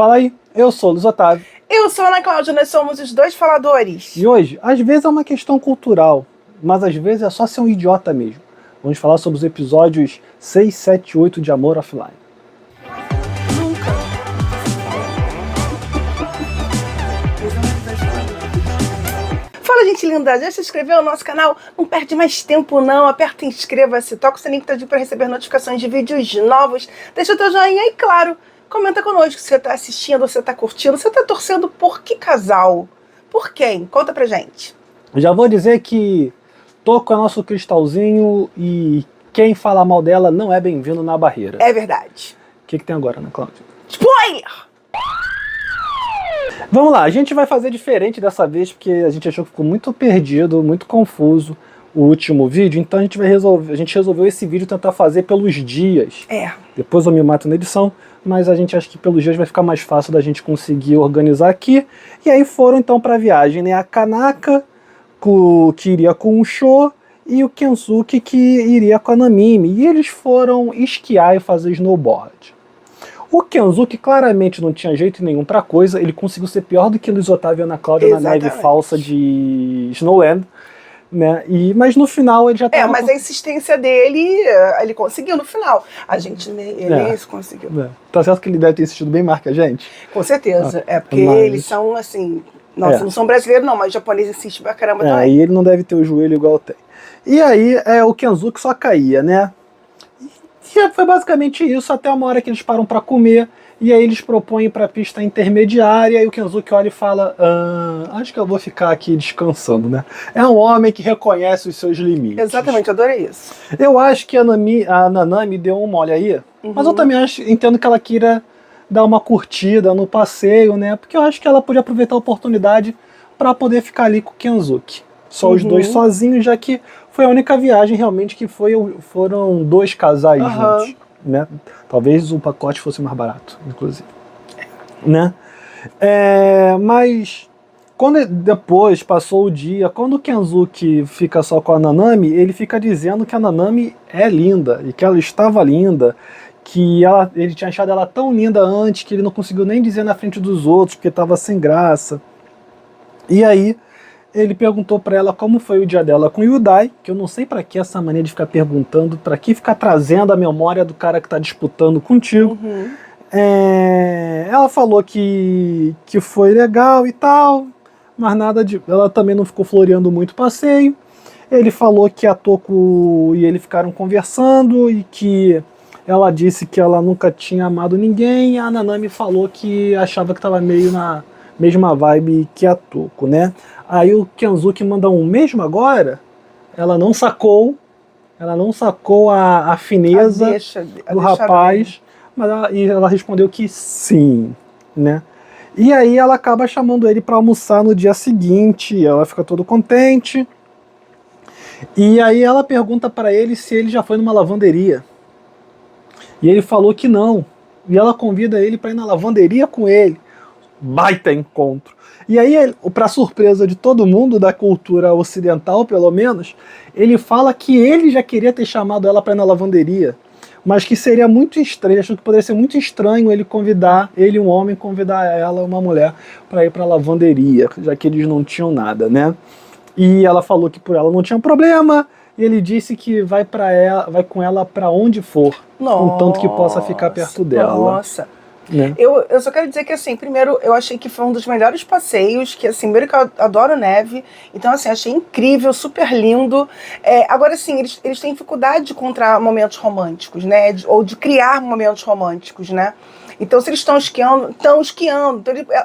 Fala aí, eu sou o Luiz Otávio. Eu sou a Ana Cláudia, nós somos os dois faladores. E hoje, às vezes é uma questão cultural, mas às vezes é só ser um idiota mesmo. Vamos falar sobre os episódios 6, 7 e 8 de Amor Offline. Fala, gente linda, já se inscreveu no nosso canal? Não perde mais tempo não, aperta inscreva-se, toca o sininho para receber notificações de vídeos novos, deixa o teu joinha e, claro, comenta conosco se você está assistindo, se você está curtindo, se você está torcendo por que casal? Por quem? Conta pra gente. Já vou dizer que tô com o nosso cristalzinho e quem fala mal dela não é bem-vindo na barreira. É verdade. O que tem agora, Ana Cláudia? Spoiler! Vamos lá, a gente vai fazer diferente dessa vez, porque a gente achou que ficou muito perdido, muito confuso o último vídeo, então a gente resolveu esse vídeo tentar fazer pelos dias. Depois eu me mato na edição, mas a gente acha que pelos dias vai ficar mais fácil da gente conseguir organizar aqui. E aí foram então para a viagem, né? A Kanaka, que iria com o Sho, e o Kensuke, que iria com a Namimi. E eles foram esquiar e fazer snowboard. O Kensuke claramente não tinha jeito nenhum pra coisa, ele conseguiu ser pior do que Luiz Otávio e Ana Cláudia na neve falsa de Snowland, né? Mas no final ele já tava... mas a insistência dele, ele conseguiu no final. A gente, ele conseguiu. Tá certo que ele deve ter insistido bem mais que a gente? Com certeza, porque eles são assim... Nossa, não são brasileiros não, mas japonês insiste pra caramba também. E ele não deve ter o joelho igual tem. E aí o Kensuke só caía, né? E foi basicamente isso, até uma hora que eles param para comer, e aí eles propõem para a pista intermediária, e o Kensuke olha e fala, acho que eu vou ficar aqui descansando, né? É um homem que reconhece os seus limites. Exatamente, eu adorei isso. Eu acho que a Nanami deu um mole aí, mas eu também entendo que ela queira dar uma curtida no passeio, né? Porque eu acho que ela podia aproveitar a oportunidade para poder ficar ali com o Kensuke. Só os dois sozinhos, já que foi a única viagem realmente que foram dois casais juntos, né? Talvez o pacote fosse mais barato, inclusive, né? Mas quando depois passou o dia, quando o Kensuke fica só com a Nanami, ele fica dizendo que a Nanami é linda e que ela estava linda, que ele tinha achado ela tão linda antes que ele não conseguiu nem dizer na frente dos outros porque estava sem graça. E aí ele perguntou pra ela como foi o dia dela com o Yudai, que eu não sei pra que essa mania de ficar perguntando, pra que ficar trazendo a memória do cara que tá disputando contigo. Ela falou que foi legal e tal, mas nada de... Ela também não ficou floreando muito o passeio. Ele falou que a Toko e ele ficaram conversando e que ela disse que ela nunca tinha amado ninguém, e a Nanami falou que achava que tava meio na mesma vibe que a Toko, né? Aí o Kensuke manda mesmo agora? Ela não sacou a fineza do rapaz, mas ela respondeu que sim, né? E aí ela acaba chamando ele para almoçar no dia seguinte, ela fica todo contente. E aí ela pergunta para ele se ele já foi numa lavanderia. E ele falou que não. E ela convida ele para ir na lavanderia com ele. Baita encontro. E aí, para surpresa de todo mundo, da cultura ocidental pelo menos, ele fala que ele já queria ter chamado ela para ir na lavanderia, mas que seria muito estranho, achou que poderia ser muito estranho ele, um homem, convidar ela, uma mulher, para ir para a lavanderia, já que eles não tinham nada, né? E ela falou que por ela não tinha problema, e ele disse que vai com ela para onde for, contanto que possa ficar perto dela. Nossa! Eu só quero dizer que, assim, primeiro, eu achei que foi um dos melhores passeios, que, assim, primeiro que eu adoro neve, então, assim, achei incrível, super lindo. Agora, assim, eles têm dificuldade de encontrar momentos românticos, né, ou de criar momentos românticos, né. Então, se eles estão esquiando. Então,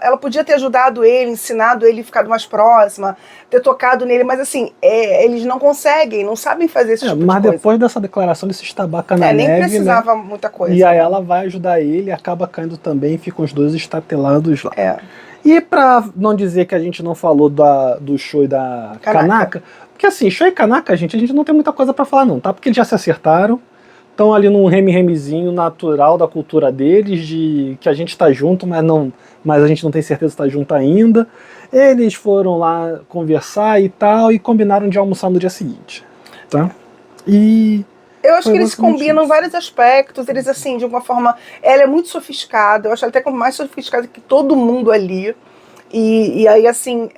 ela podia ter ajudado ele, ensinado ele, ficado mais próxima, ter tocado nele, mas assim, eles não conseguem, não sabem fazer esse tipo de coisa. Mas depois dessa declaração, ele se estabaca na neve, nem precisava muita coisa. E aí ela vai ajudar ele, acaba caindo também, e ficam os dois estatelados lá. E pra não dizer que a gente não falou do Sho e da Kanaka, porque assim, Sho e Kanaka, a gente não tem muita coisa pra falar não, tá? Porque eles já se acertaram, estão ali num reme-remezinho natural da cultura deles, de que a gente tá junto, mas a gente não tem certeza se tá junto ainda. Eles foram lá conversar e tal, e combinaram de almoçar no dia seguinte, tá? E Eu acho que eles combinam isso. Vários aspectos, eles assim, de alguma forma, ela é muito sofisticada, eu acho ela até mais sofisticada que todo mundo ali, e aí assim,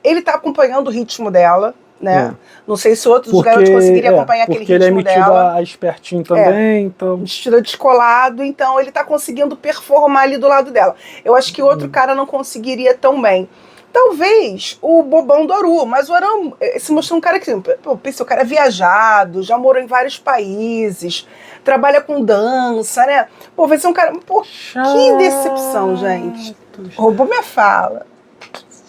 ele tá acompanhando o ritmo dela, né? Não sei se outros garotos conseguiriam acompanhar aquele ritmo dela. Porque ele é metido a espertinho também, então... Metido a descolado, então ele tá conseguindo performar ali do lado dela. Eu acho que outro cara não conseguiria tão bem. Talvez o bobão do Aru, mas o Aru se mostrou um cara que, pô, pensa, o cara é viajado, já morou em vários países, trabalha com dança, né? Pô, vai ser um cara... Pô, que decepção, gente. Roubou minha fala.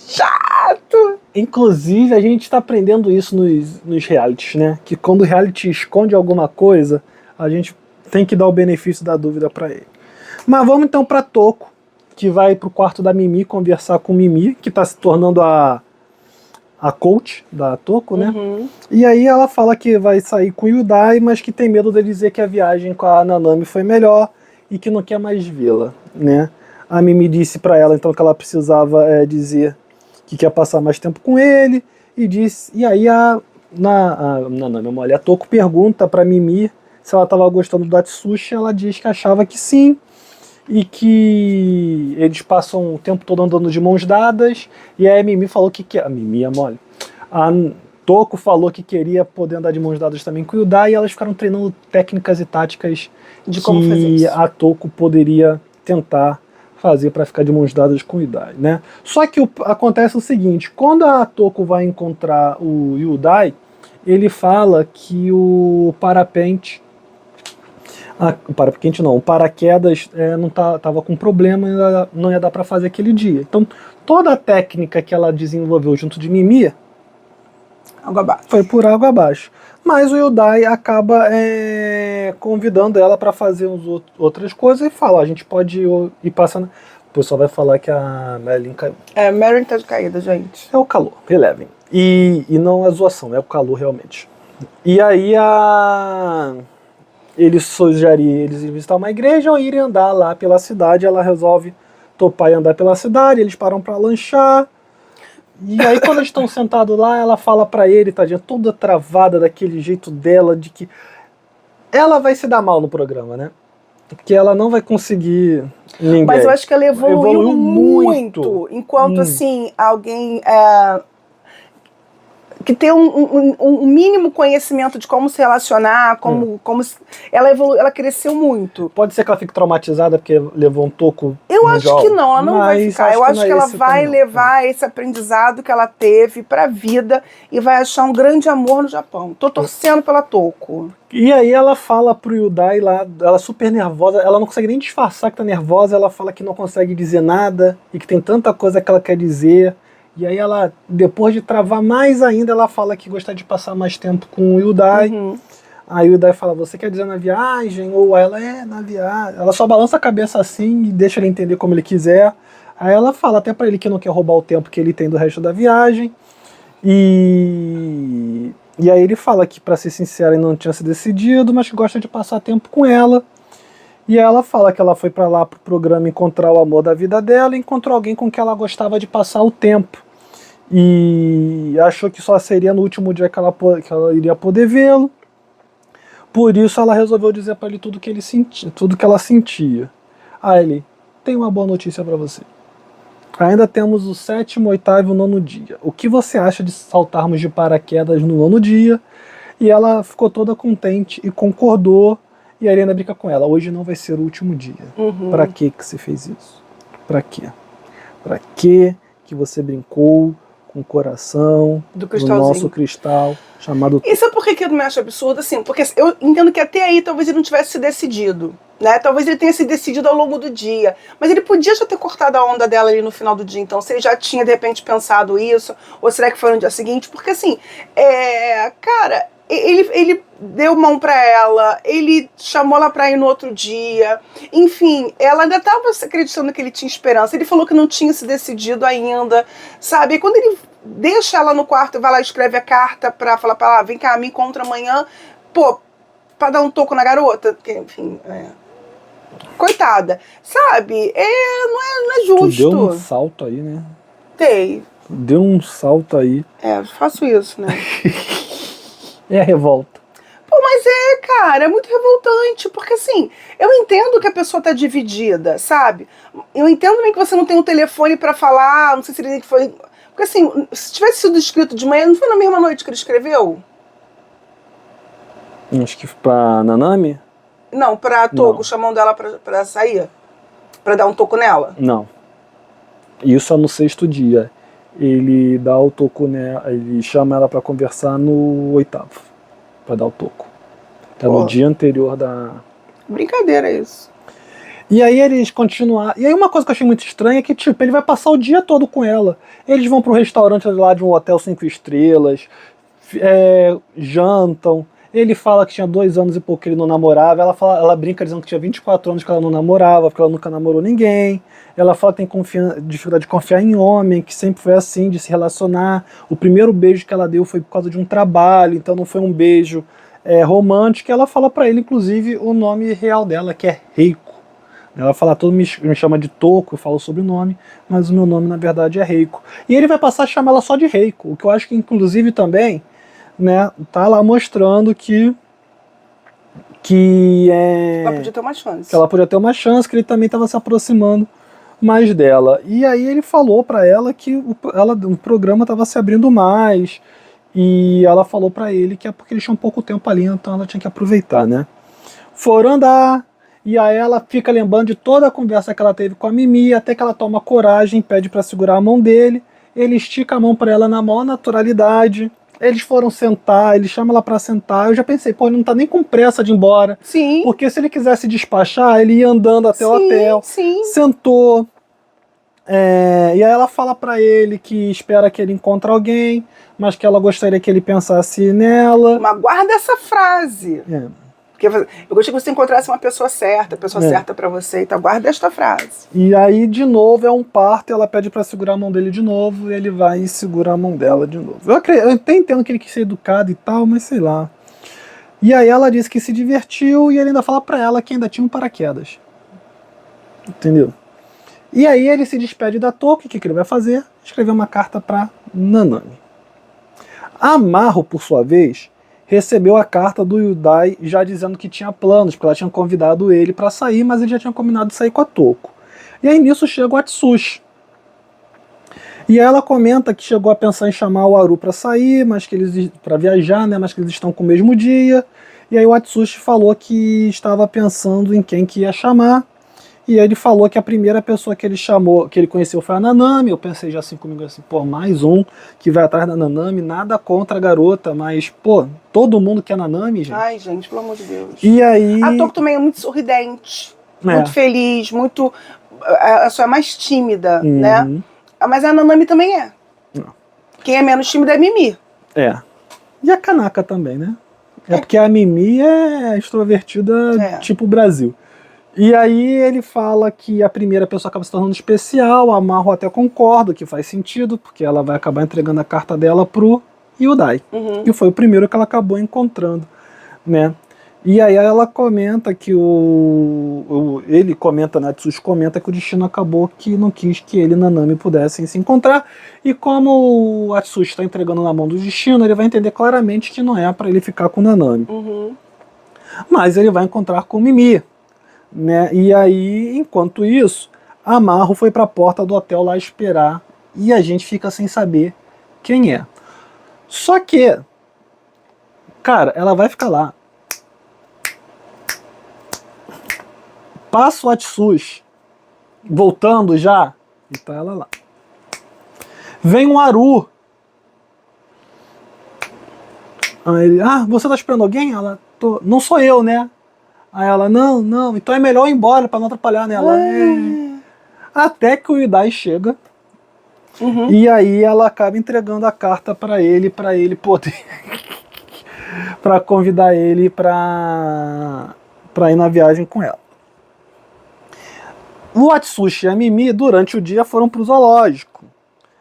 Chato! Inclusive, a gente tá aprendendo isso nos realities, né? Que quando o reality esconde alguma coisa, a gente tem que dar o benefício da dúvida pra ele. Mas vamos então pra Toko, que vai pro quarto da Mimi conversar com Mimi, que tá se tornando a coach da Toko, né? E aí ela fala que vai sair com o Yudai, mas que tem medo dele dizer que a viagem com a Nanami foi melhor e que não quer mais vê-la, né? A Mimi disse pra ela então que ela precisava dizer que quer passar mais tempo com ele, e aí a Toko pergunta pra Mimi se ela estava gostando do Atsushi, ela diz que achava que sim, e que eles passam o tempo todo andando de mãos dadas, e aí a Mimi falou que a Mimi é mole. A Toko falou que queria poder andar de mãos dadas também com o Yudai, e elas ficaram treinando técnicas e táticas de como fazer isso. A Toko poderia tentar fazer para ficar de mãos dadas com o Yudai, né? Só que acontece o seguinte, quando a Toko vai encontrar o Yudai, ele fala que o parapente, o paraquedas não tava com problema, não ia dar para fazer aquele dia. Então toda a técnica que ela desenvolveu junto de Mimi foi por água abaixo. Mas o Yudai acaba convidando ela para fazer outras coisas e fala, a gente pode ir passando... O pessoal vai falar que a Marilyn caiu. Marilyn tá de caída, gente. É o calor, relevem. E não é zoação, é o calor realmente. E aí eles sugeriram eles visitar uma igreja ou irem andar lá pela cidade. Ela resolve topar e andar pela cidade, eles param para lanchar. E aí quando eles estão sentados lá, ela fala pra ele, tadinha, toda travada daquele jeito dela, de que ela vai se dar mal no programa, né? Porque ela não vai conseguir ninguém. Mas eu acho que ela evoluiu muito. Enquanto, assim, alguém... que tem um mínimo conhecimento de como se relacionar, como ela evoluiu, ela cresceu muito. Pode ser que ela fique traumatizada porque levou um toco. Eu acho que não, ela não vai ficar. Eu acho que ela vai levar esse aprendizado que ela teve pra vida e vai achar um grande amor no Japão. Tô torcendo pela Toko. E aí ela fala pro Yudai lá, ela super nervosa, ela não consegue nem disfarçar que tá nervosa, ela fala que não consegue dizer nada e que tem tanta coisa que ela quer dizer. E aí ela, depois de travar mais ainda, ela fala que gostaria de passar mais tempo com o Yudai. Aí o Yudai fala, você quer dizer na viagem? Ou ela na viagem. Ela só balança a cabeça assim e deixa ele entender como ele quiser. Aí ela fala até pra ele que não quer roubar o tempo que ele tem do resto da viagem. E aí ele fala que, pra ser sincero, ele não tinha se decidido, mas que gosta de passar tempo com ela. E ela fala que ela foi pra lá pro programa encontrar o amor da vida dela e encontrou alguém com quem ela gostava de passar o tempo. E achou que só seria no último dia que ela iria poder vê-lo. Por isso ela resolveu dizer pra ele tudo que ele sentia, tudo que ela sentia. Aí ele, tem uma boa notícia pra você. Ainda temos o 7º, 8º e 9º dia. O que você acha de saltarmos de paraquedas no 9º dia? E ela ficou toda contente e concordou. E a Ariana brinca com ela, hoje não vai ser o último dia. Pra que você fez isso? Pra quê? Pra que você brincou com o coração do nosso cristal chamado... E sabe por que eu me acho absurdo? Assim, porque eu entendo que até aí talvez ele não tivesse se decidido, né? Talvez ele tenha se decidido ao longo do dia. Mas ele podia já ter cortado a onda dela ali no final do dia. Então, se ele já tinha, de repente, pensado isso, ou será que foi no dia seguinte? Porque, assim, cara... Ele deu mão pra ela, ele chamou ela pra ir no outro dia, enfim, ela ainda estava acreditando que ele tinha esperança, ele falou que não tinha se decidido ainda, sabe? E quando ele deixa ela no quarto e vai lá e escreve a carta pra falar pra ela, vem cá, me encontra amanhã, pô, pra dar um toco na garota, porque, enfim, coitada, sabe? Não é justo. Tu deu um salto aí, né? Deu um salto aí. Faço isso, né? É a revolta. Pô, mas cara, é muito revoltante, porque assim, eu entendo que a pessoa tá dividida, sabe? Eu entendo também que você não tem um telefone pra falar, não sei se ele foi... Porque assim, se tivesse sido escrito de manhã, não foi na mesma noite que ele escreveu? Acho que pra Nanami? Não, pra Toco, Não. chamando ela pra sair? Pra dar um toco nela? Não. Isso é no 6º dia. Ele dá o toco nela, ele chama ela pra conversar no 8º, pra dar o toco. É no dia anterior da... Brincadeira isso. E aí eles continuaram. E aí uma coisa que eu achei muito estranha é que, tipo, ele vai passar o dia todo com ela. Eles vão pro restaurante lá de um hotel 5 estrelas, jantam. Ele fala que tinha 2 anos e pouco que ele não namorava. Ela brinca dizendo que tinha 24 anos que ela não namorava, porque ela nunca namorou ninguém. Ela fala que tem dificuldade de confiar em homem, que sempre foi assim, de se relacionar. O primeiro beijo que ela deu foi por causa de um trabalho, então não foi um beijo romântico. Ela fala pra ele, inclusive, o nome real dela, que é Reiko. Ela fala, todo me chama de Toco, eu falo o sobrenome, mas o meu nome na verdade é Reiko. E ele vai passar a chamar ela só de Reiko, o que eu acho que inclusive também, né, tá lá mostrando que ela podia ter uma chance. Que ela podia ter uma chance, que ele também estava se aproximando mais dela. E aí ele falou para ela que o programa estava se abrindo mais, e ela falou para ele que é porque eles tinham pouco tempo ali, então ela tinha que aproveitar, né? Foram andar. E aí ela fica lembrando de toda a conversa que ela teve com a Mimi, até que ela toma coragem, pede para segurar a mão dele. Ele estica a mão para ela na maior naturalidade. Eles foram sentar, ele chama ela para sentar. Eu já pensei, pô, ele não tá nem com pressa de ir embora. Sim. Porque se ele quisesse despachar, ele ia andando até o hotel. Sim. Sentou. E aí ela fala para ele que espera que ele encontre alguém, mas que ela gostaria que ele pensasse nela. Mas guarda essa frase. Porque eu gostaria que você encontrasse uma pessoa certa para você, então guarda esta frase. E aí, de novo, é um parto, ela pede pra segurar a mão dele de novo, e ele vai e segura a mão dela de novo. Eu até entendo que ele quis ser educado e tal, mas sei lá. E aí ela diz que se divertiu, e ele ainda fala pra ela que ainda tinha um paraquedas. Entendeu? E aí ele se despede da Toki, o que ele vai fazer? Escrever uma carta pra Nanami. A Marro, por sua vez, recebeu a carta do Yudai já dizendo que tinha planos, porque ela tinha convidado ele para sair, mas ele já tinha combinado de sair com a Toko. E aí nisso chega o Atsushi. E aí ela comenta que chegou a pensar em chamar o Aru para sair, mas que eles para viajar, né, mas que eles estão com o mesmo dia. E aí o Atsushi falou que estava pensando em quem que ia chamar. E aí ele falou que a primeira pessoa que ele chamou, que ele conheceu, foi a Nanami. Eu pensei já assim comigo, assim, pô, mais um que vai atrás da Nanami, nada contra a garota, mas, pô, todo mundo quer Nanami, gente. Ai, gente, pelo amor de Deus. E aí... A Toko também é muito sorridente, muito feliz, muito... A sua é mais tímida, né? Mas a Nanami também é. Não. Quem é menos tímida é a Mimi. E a Kanaka também, né? Porque a Mimi é extrovertida tipo Brasil. E aí ele fala que a primeira pessoa acaba se tornando especial, a Marro até concorda que faz sentido, porque ela vai acabar entregando a carta dela pro Yudai, que foi o primeiro que ela acabou encontrando, né? E aí ela comenta que ele comenta, né, Atsushi comenta que o destino acabou que não quis que ele e Nanami pudessem se encontrar, e como o Atsushi está entregando na mão do destino, ele vai entender claramente que não é para ele ficar com Nanami. Mas ele vai encontrar com Mimi. Né? E aí, enquanto isso, a Marro foi para a porta do hotel lá esperar e a gente fica sem saber quem é. Só que, cara, ela vai ficar lá. Passa o Atsushi, voltando já, e tá ela lá. Vem um Aru. Aí ele, você tá esperando alguém? Ela, não sou eu, né? Aí ela, não, então é melhor ir embora pra não atrapalhar nela. Até que o Yudai chega, e aí ela acaba entregando a carta pra ele poder... pra convidar ele pra ir na viagem com ela. O Atsushi e a Mimi, durante o dia, foram pro zoológico.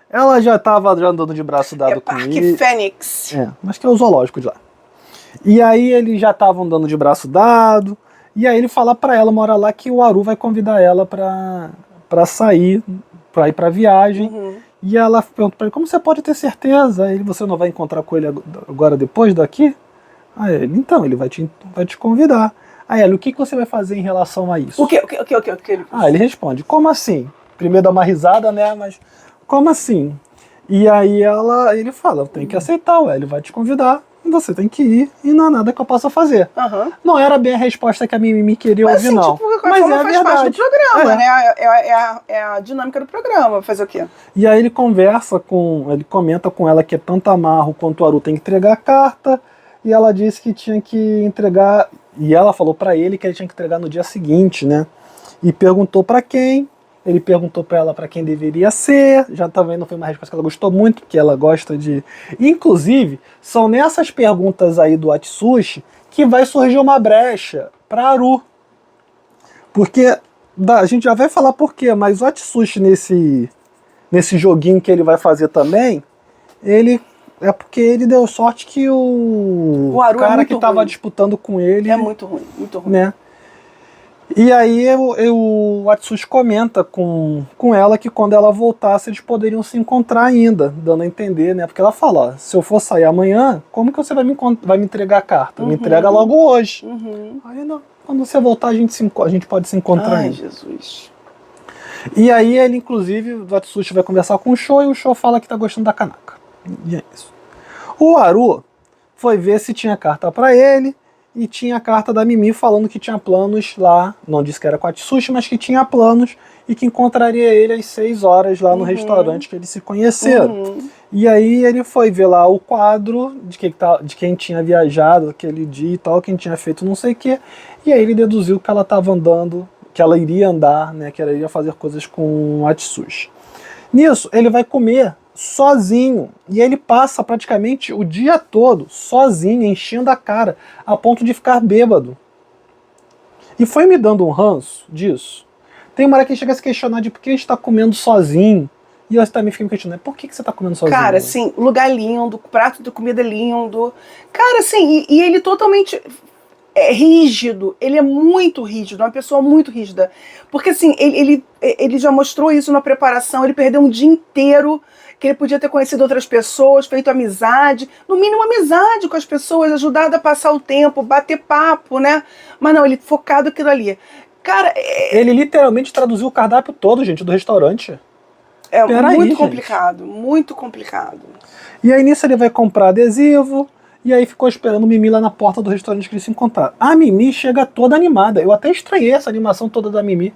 Ela já estava andando de braço dado com ele. Parque Fênix. Mas que é o zoológico de lá. E aí eles já estavam andando de braço dado. E aí ele fala pra ela, uma hora lá, que o Aru vai convidar ela pra sair, pra ir pra viagem. E ela pergunta pra ele, como você pode ter certeza? Você não vai encontrar com ele agora depois daqui? Aí ele, então, ele vai te convidar. Aí ela, o que você vai fazer em relação a isso? O que ele... Ah, ele responde, como assim? Primeiro dá uma risada, né, mas como assim? E aí ele fala, eu tenho que aceitar, ué, ele vai te convidar, você tem que ir e não há nada que eu possa fazer. Uhum. Não era bem a resposta que a Mimimi queria ouvir, assim, não. Tipo, mas é a faz verdade. parte do programa, né? É a dinâmica do programa, fazer o quê? E aí ele comenta com ela que é tanto a Marro quanto o Aru tem que entregar a carta, e ela disse que tinha que entregar, e ela falou pra ele que ele tinha que entregar no dia seguinte, né? E perguntou pra quem, ele perguntou pra ela pra quem deveria ser, já também não foi uma resposta que ela gostou muito, porque ela gosta de... Inclusive, são nessas perguntas aí do Atsushi que vai surgir uma brecha pra Aru. Porque, a gente já vai falar por quê, mas o Atsushi nesse joguinho que ele vai fazer também, é porque ele deu sorte que o cara que estava disputando com ele... É muito ruim, muito ruim. Né? E aí o Atsushi comenta com ela que quando ela voltasse eles poderiam se encontrar ainda, dando a entender, né? Porque ela fala, ó, se eu for sair amanhã, como que você vai me entregar a carta? Me entrega logo hoje. Aí não, quando você voltar a gente pode se encontrar ainda. Jesus. E aí ele, inclusive, o Atsushi vai conversar com o Sho e o Sho fala que tá gostando da Kanaka. E é isso. O Aru foi ver se tinha carta pra ele, e tinha a carta da Mimi falando que tinha planos lá, não disse que era com a Atsushi, mas que tinha planos e que encontraria ele às 6 horas lá no restaurante que eles se conheceram. E aí ele foi ver lá o quadro de quem tinha viajado aquele dia e tal, quem tinha feito não sei o que, e aí ele deduziu que ela estava andando, que ela iria andar, né, que ela iria fazer coisas com o Atsushi. Nisso, ele vai comer sozinho, e ele passa praticamente o dia todo sozinho, enchendo a cara, a ponto de ficar bêbado. E foi me dando um ranço disso. Tem uma hora que chega a se questionar de por que a gente está comendo sozinho, e eu também fiquei me questionando, por que você está comendo sozinho? Cara, assim, lugar lindo, prato de comida lindo. Cara, assim, e ele totalmente... rígido, ele é muito rígido, uma pessoa muito rígida. Porque assim, ele já mostrou isso na preparação, ele perdeu um dia inteiro, que ele podia ter conhecido outras pessoas, feito amizade, no mínimo amizade com as pessoas, ajudado a passar o tempo, bater papo, né? Mas não, ele focado aquilo ali. Cara, ele literalmente traduziu o cardápio todo, gente, do restaurante. É muito complicado, muito complicado. E aí nisso ele vai comprar adesivo, e aí ficou esperando o Mimi lá na porta do restaurante que eles se encontraram. A Mimi chega toda animada. Eu até estranhei essa animação toda da Mimi.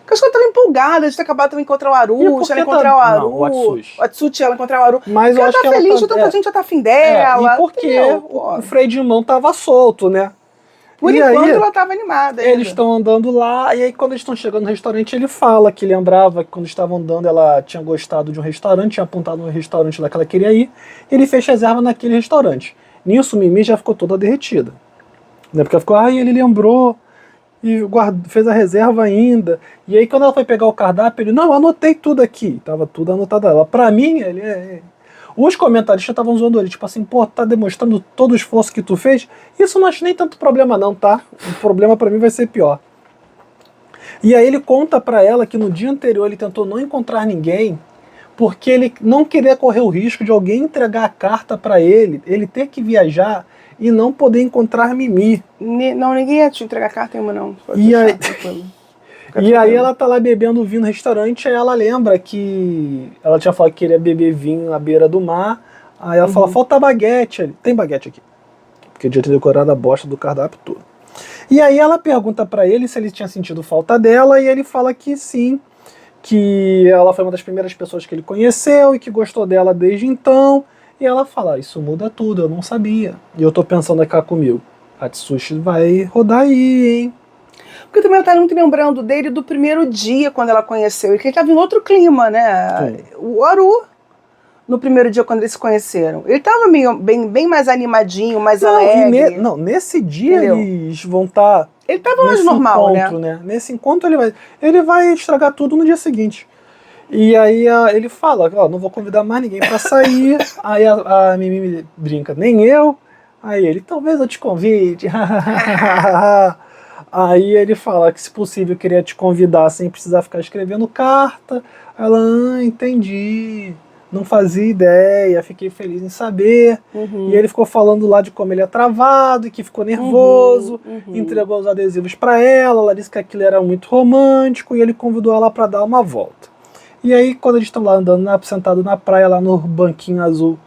Porque acho que ela estava empolgada de ter acabado de encontrar o Aru, ela encontrar o Aru. Não, o Atsushi, ela encontrar o Aru. Mas eu acho que ela tá feliz, tanta gente já tá afim dela. E porque o freio de mão tava solto, né? Por enquanto ela estava animada. Eles estão andando lá, e aí quando eles estão chegando no restaurante, ele fala que lembrava que quando estavam andando ela tinha gostado de um restaurante, tinha apontado no restaurante lá que ela queria ir, e ele fez reserva naquele restaurante. Nisso, Mimi já ficou toda derretida. Né? Porque ela ficou, ele lembrou, e fez a reserva ainda. E aí quando ela foi pegar o cardápio, ele, não, anotei tudo aqui. Tava tudo anotado. Ela, pra mim, os comentaristas estavam zoando ele, tipo assim, pô, tá demonstrando todo o esforço que tu fez? Isso não acho nem tanto problema não, tá? O problema pra mim vai ser pior. E aí ele conta pra ela que no dia anterior ele tentou não encontrar ninguém, porque ele não queria correr o risco de alguém entregar a carta pra ele ter que viajar e não poder encontrar Mimi. Não, ninguém ia te entregar carta nenhuma, não. E aí ela tá lá bebendo vinho no restaurante, aí ela lembra que ela tinha falado que queria beber vinho na beira do mar, aí ela fala, falta baguete ali. Tem baguete aqui. Porque eu tinha decorado a bosta do cardápio todo. E aí ela pergunta pra ele se ele tinha sentido falta dela, e ele fala que sim, que ela foi uma das primeiras pessoas que ele conheceu e que gostou dela desde então. E ela fala, isso muda tudo, eu não sabia. E eu tô pensando aqui comigo, a Atsushi vai rodar aí, hein? Porque também ela tá muito lembrando dele do primeiro dia, quando ela conheceu, e que ele tava em outro clima, né? Sim. O Aru, no primeiro dia, quando eles se conheceram, ele tava bem mais animadinho, mais alegre. Nesse dia eles vão estar... Ele tava mais normal, né? Nesse encontro ele vai estragar tudo no dia seguinte. E aí ele fala, não vou convidar mais ninguém pra sair. Aí a Mimi brinca, nem eu. Aí ele, talvez eu te convide. Aí ele fala que se possível queria te convidar sem precisar ficar escrevendo carta. Ela, entendi. não fazia ideia, fiquei feliz em saber. E ele ficou falando lá de como ele é travado e que ficou nervoso, entregou os adesivos para ela disse que aquilo era muito romântico e ele convidou ela para dar uma volta. E aí, quando eles estão lá andando, sentado na praia, lá no banquinho azul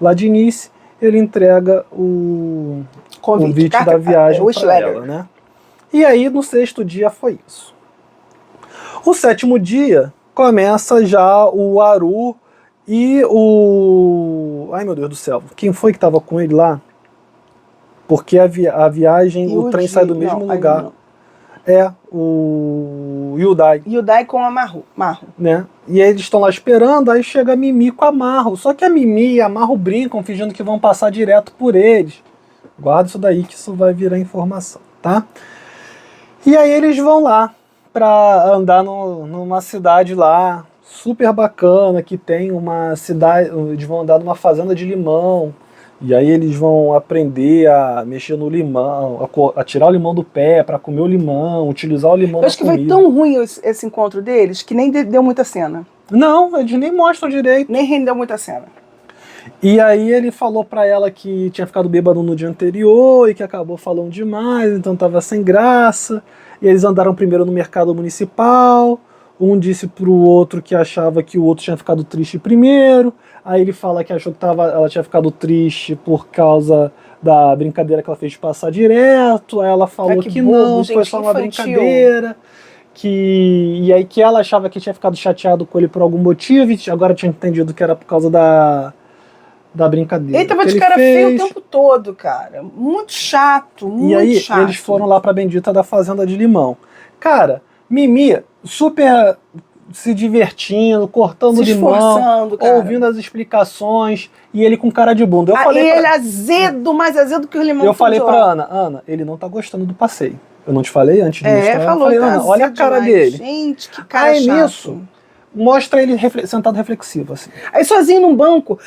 lá de Nice, ele entrega o convite da viagem para ela, né? E aí, no 6º dia, foi isso. O 7º dia, começa já o Haru e o... Ai, meu Deus do céu. Quem foi que estava com ele lá? Porque a viagem, o trem sai do mesmo lugar. É, o Yudai. Yudai com a Maru. Né? E aí eles estão lá esperando, aí chega a Mimi com a Maru. Só que a Mimi e a Maru brincam, fingindo que vão passar direto por eles. Guarda isso daí, que isso vai virar informação, tá? E aí eles vão lá pra andar numa cidade lá, super bacana, que tem uma cidade, eles vão andar numa fazenda de limão. E aí eles vão aprender a mexer no limão, a tirar o limão do pé para comer o limão, utilizar o limão na comida. Eu acho que foi tão ruim esse encontro deles que nem deu muita cena. Não, eles nem mostram direito. Nem rendeu muita cena. E aí ele falou pra ela que tinha ficado bêbado no dia anterior e que acabou falando demais, então tava sem graça. E eles andaram primeiro no mercado municipal. Um disse pro outro que achava que o outro tinha ficado triste primeiro. Aí ele fala que achou que ela tinha ficado triste por causa da brincadeira que ela fez de passar direto. Aí ela falou que burro, não, gente, foi só uma brincadeira. E aí que ela achava que tinha ficado chateado com ele por algum motivo, e agora tinha entendido que era por causa da brincadeira. Ele tava de cara feio o tempo todo, cara. Muito chato, muito chato. E aí eles foram lá pra bendita da fazenda de limão. Cara, Mimi super se divertindo, cortando limão, ouvindo as explicações, e ele com cara de bunda. Ele azedo, mais azedo que o limão. Eu falei pra Ana, ele não tá gostando do passeio. Eu não te falei antes de mostrar? Falou, eu falei, Ana, olha a cara dele. Gente, que cara chato. Aí nisso, mostra ele sentado reflexivo, assim. Aí sozinho num banco,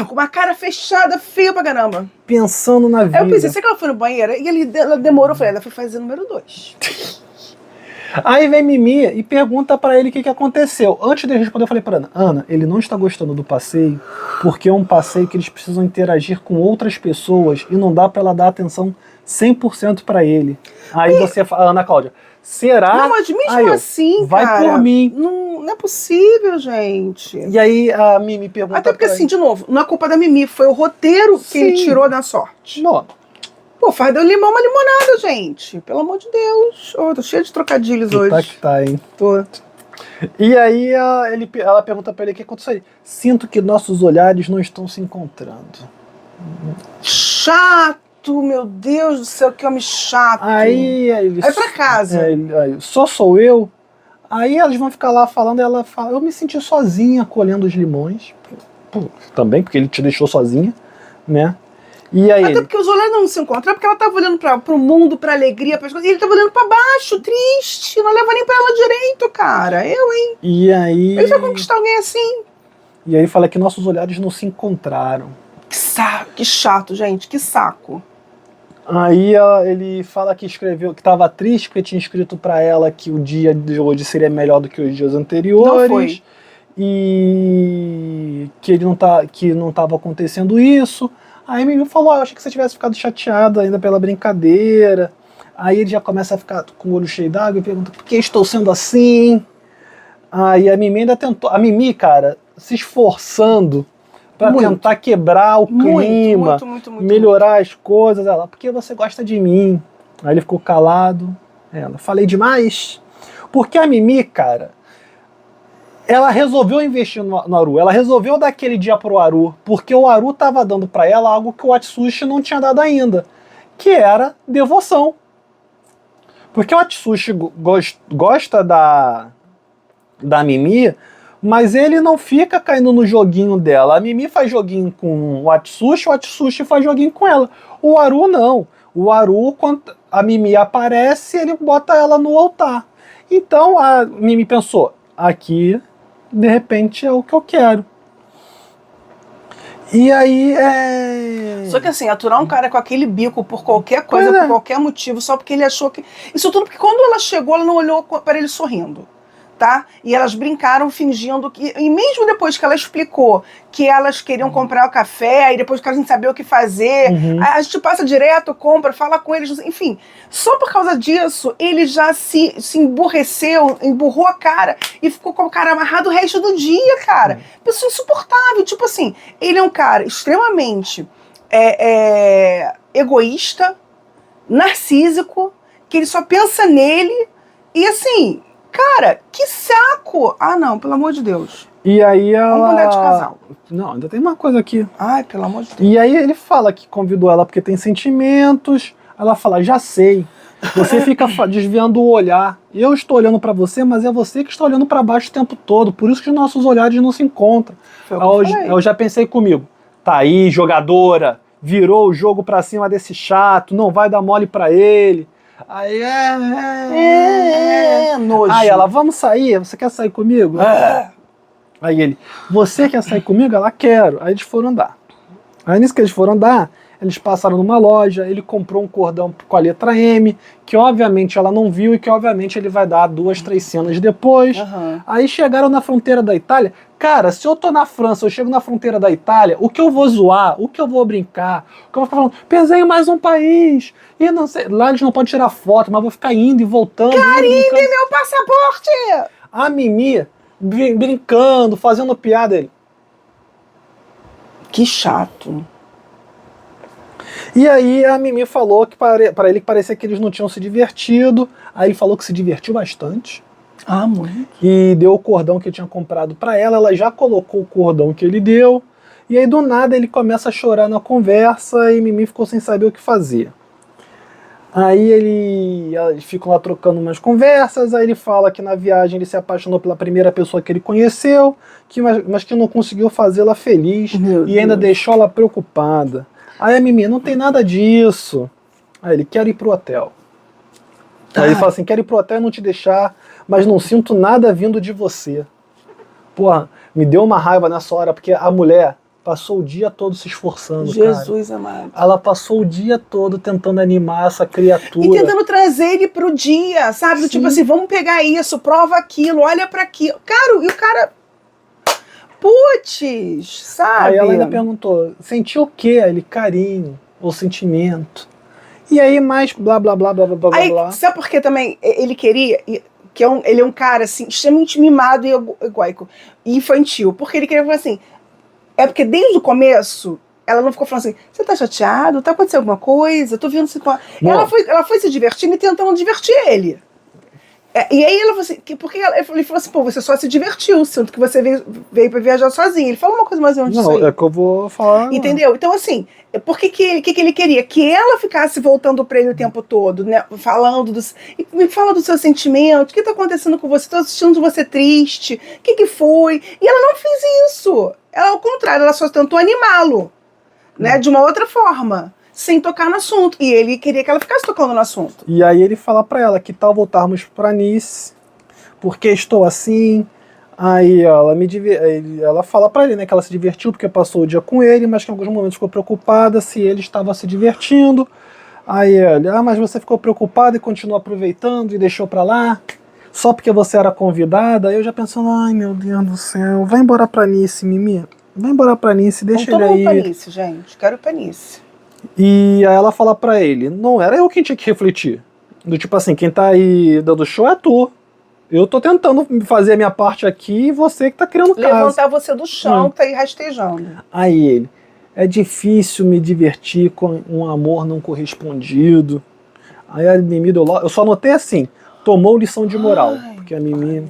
com uma cara fechada, feia pra caramba. Pensando na vida. Aí eu pensei, será que ela foi no banheiro? E ela demorou, eu falei, ela foi fazer número 2. Aí vem Mimi e pergunta pra ele o que aconteceu. Antes de eu responder, eu falei pra Ana, ele não está gostando do passeio porque é um passeio que eles precisam interagir com outras pessoas e não dá pra ela dar atenção 100% pra ele. Aí você fala, Ana Cláudia, será? Não, mas mesmo assim, vai cara, por mim. Não é possível, gente. E aí a Mimi pergunta. Até porque, assim, de novo, não é culpa da Mimi, foi o roteiro que ele tirou da sorte. Não. Pô, faz do limão uma limonada, gente. Pelo amor de Deus. Tô cheio de trocadilhos hoje. Tá que tá, hein? Tô. E aí ela pergunta pra ele o que aconteceu aí. Sinto que nossos olhares não estão se encontrando. Chato, meu Deus do céu, que homem chato. Aí pra casa. Só sou eu. Aí elas vão ficar lá falando, e ela fala, eu me senti sozinha colhendo os limões. Também, porque ele te deixou sozinha, né? E aí até porque os olhares não se encontram, porque ela tava olhando pro mundo, pra alegria, pras coisas, e ele tava olhando pra baixo, triste, não leva nem pra ela direito, cara. Hein? E aí... Ele vai conquistar alguém assim. E aí fala que nossos olhares não se encontraram. Que chato, gente, que saco. Aí ele fala que escreveu, que tava triste porque tinha escrito pra ela que o dia de hoje seria melhor do que os dias anteriores. Não foi. E que não tava acontecendo isso. Aí Mimi falou, eu achei que você tivesse ficado chateado ainda pela brincadeira. Aí ele já começa a ficar com o olho cheio d'água e pergunta, por que estou sendo assim? Aí a Mimi ainda tentou, a Mimi, se esforçando pra tentar quebrar o clima, muito, melhorar as coisas. Ela, porque você gosta de mim. Aí ele ficou calado. Ela, falei demais. Porque a Mimi, ela resolveu investir no Haru, ela resolveu dar aquele dia pro Haru, porque o Haru tava dando pra ela algo que o Atsushi não tinha dado ainda, que era devoção. Porque o Atsushi gosta da Mimi, mas ele não fica caindo no joguinho dela. A Mimi faz joguinho com o Atsushi faz joguinho com ela. O Haru não. O Haru, quando a Mimi aparece, ele bota ela no altar. Então a Mimi pensou, aqui de repente é o que eu quero. E aí Só que assim, aturar um cara com aquele bico por qualquer coisa, por qualquer motivo, só porque ele achou que... Isso tudo porque quando ela chegou, ela não olhou para ele sorrindo. tá? E elas brincaram fingindo que... E mesmo depois que ela explicou que elas queriam comprar o café, e depois que elas não sabiam o que fazer, a gente passa direto, compra, fala com eles, enfim. Só por causa disso, ele já se emburreceu, emburrou a cara e ficou com o cara amarrado o resto do dia, cara. Pessoa insuportável. Tipo assim, ele é um cara extremamente egoísta, narcísico, que ele só pensa nele e assim, cara, que saco! Ah, não, pelo amor de Deus. E aí ela... Vamos mudar de casal. Não, ainda tem uma coisa aqui. Ai, pelo amor de Deus. E aí ele fala que convidou ela porque tem sentimentos. Ela fala, já sei. Você fica desviando o olhar. Eu estou olhando pra você, mas é você que está olhando pra baixo o tempo todo. Por isso que os nossos olhares não se encontram. Eu já pensei comigo. Tá aí, jogadora. Virou o jogo pra cima desse chato. Não vai dar mole pra ele. Aí nojo. Aí ela, vamos sair? Você quer sair comigo? Aí ele, você quer sair comigo? Ela, quero. Aí eles foram andar. Aí nisso que eles foram andar, eles passaram numa loja, ele comprou um cordão com a letra M, que obviamente ela não viu e que obviamente ele vai dar 2, 3 cenas depois. Aí chegaram na fronteira da Itália. Cara, se eu tô na França, eu chego na fronteira da Itália, o que eu vou zoar, o que eu vou brincar, o que eu vou ficar falando, pensei em mais um país, e não sei, lá eles não podem tirar foto, mas vou ficar indo e voltando. Caribe, meu passaporte! A Mimi brincando, fazendo piada. Ele. Que chato. E aí a Mimi falou que para ele parecia que eles não tinham se divertido. Aí ele falou que se divertiu bastante. Ah, muito. E deu o cordão que tinha comprado para ela. Ela já colocou o cordão que ele deu. E aí do nada ele começa a chorar na conversa e Mimi ficou sem saber o que fazer. Aí eles ficam lá trocando umas conversas, aí ele fala que na viagem ele se apaixonou pela primeira pessoa que ele conheceu, mas que não conseguiu fazê-la feliz e ainda deixou ela preocupada. Aí a Mimi, não tem nada disso. Aí ele, quer ir pro hotel. Aí ele fala assim, quero ir pro hotel e não te deixar, mas não sinto nada vindo de você. Porra, me deu uma raiva nessa hora, porque a mulher passou o dia todo se esforçando, Jesus cara. amado. Ela passou o dia todo tentando animar essa criatura. E tentando trazer ele pro dia, sabe? Tipo assim, vamos pegar isso, prova aquilo, olha pra aquilo. Cara, e o cara... Putz, sabe? Aí ela ainda perguntou, sentiu o quê? Aí ele, carinho, ou sentimento. E aí mais blá, blá, blá, blá, blá, aí, blá. Sabe por que também ele queria... Que ele é um cara, assim, extremamente mimado e egóico. E infantil. Porque ele queria falar assim... É porque desde o começo, ela não ficou falando assim, você tá chateado? Tá acontecendo alguma coisa? Tô vendo se... Ela foi se divertindo e tentando divertir ele. E aí ela falou assim, porque ele falou assim, pô, você só se divertiu, sinto que você veio pra viajar sozinho. Ele falou uma coisa mais ou menos disso aí. Não, é que eu vou falar... Entendeu? Então assim, por que ele queria? Que ela ficasse voltando pra ele o tempo todo, né? Falando me fala do seu sentimento, o que tá acontecendo com você? Tô assistindo você triste, o que foi? E ela não fez isso. Ela, ao contrário, ela só tentou animá-lo, né? De uma outra forma, sem tocar no assunto. E ele queria que ela ficasse tocando no assunto. E aí ele fala pra ela, que tal voltarmos pra Nice, porque estou assim. Aí ela fala pra ele, né, que ela se divertiu porque passou o dia com ele, mas que em alguns momentos ficou preocupada se ele estava se divertindo. Aí ele, mas você ficou preocupada e continuou aproveitando e deixou pra lá? Só porque você era convidada? Aí eu já pensando, ai meu Deus do céu, vai embora pra Nice, Mimi. Vai embora pra Nice, deixa ele aí. Não tô pra Nice, gente, quero ir pra Nice. E aí ela fala pra ele, não era eu quem tinha que refletir. Do tipo assim, quem tá aí dando show é tu. Eu tô tentando fazer a minha parte aqui e você que tá criando caso. Levantar você do chão, que tá aí rastejando. Aí ele, é difícil me divertir com um amor não correspondido. Aí a Mimi deu eu só notei assim, tomou lição de moral. Porque a Mimi...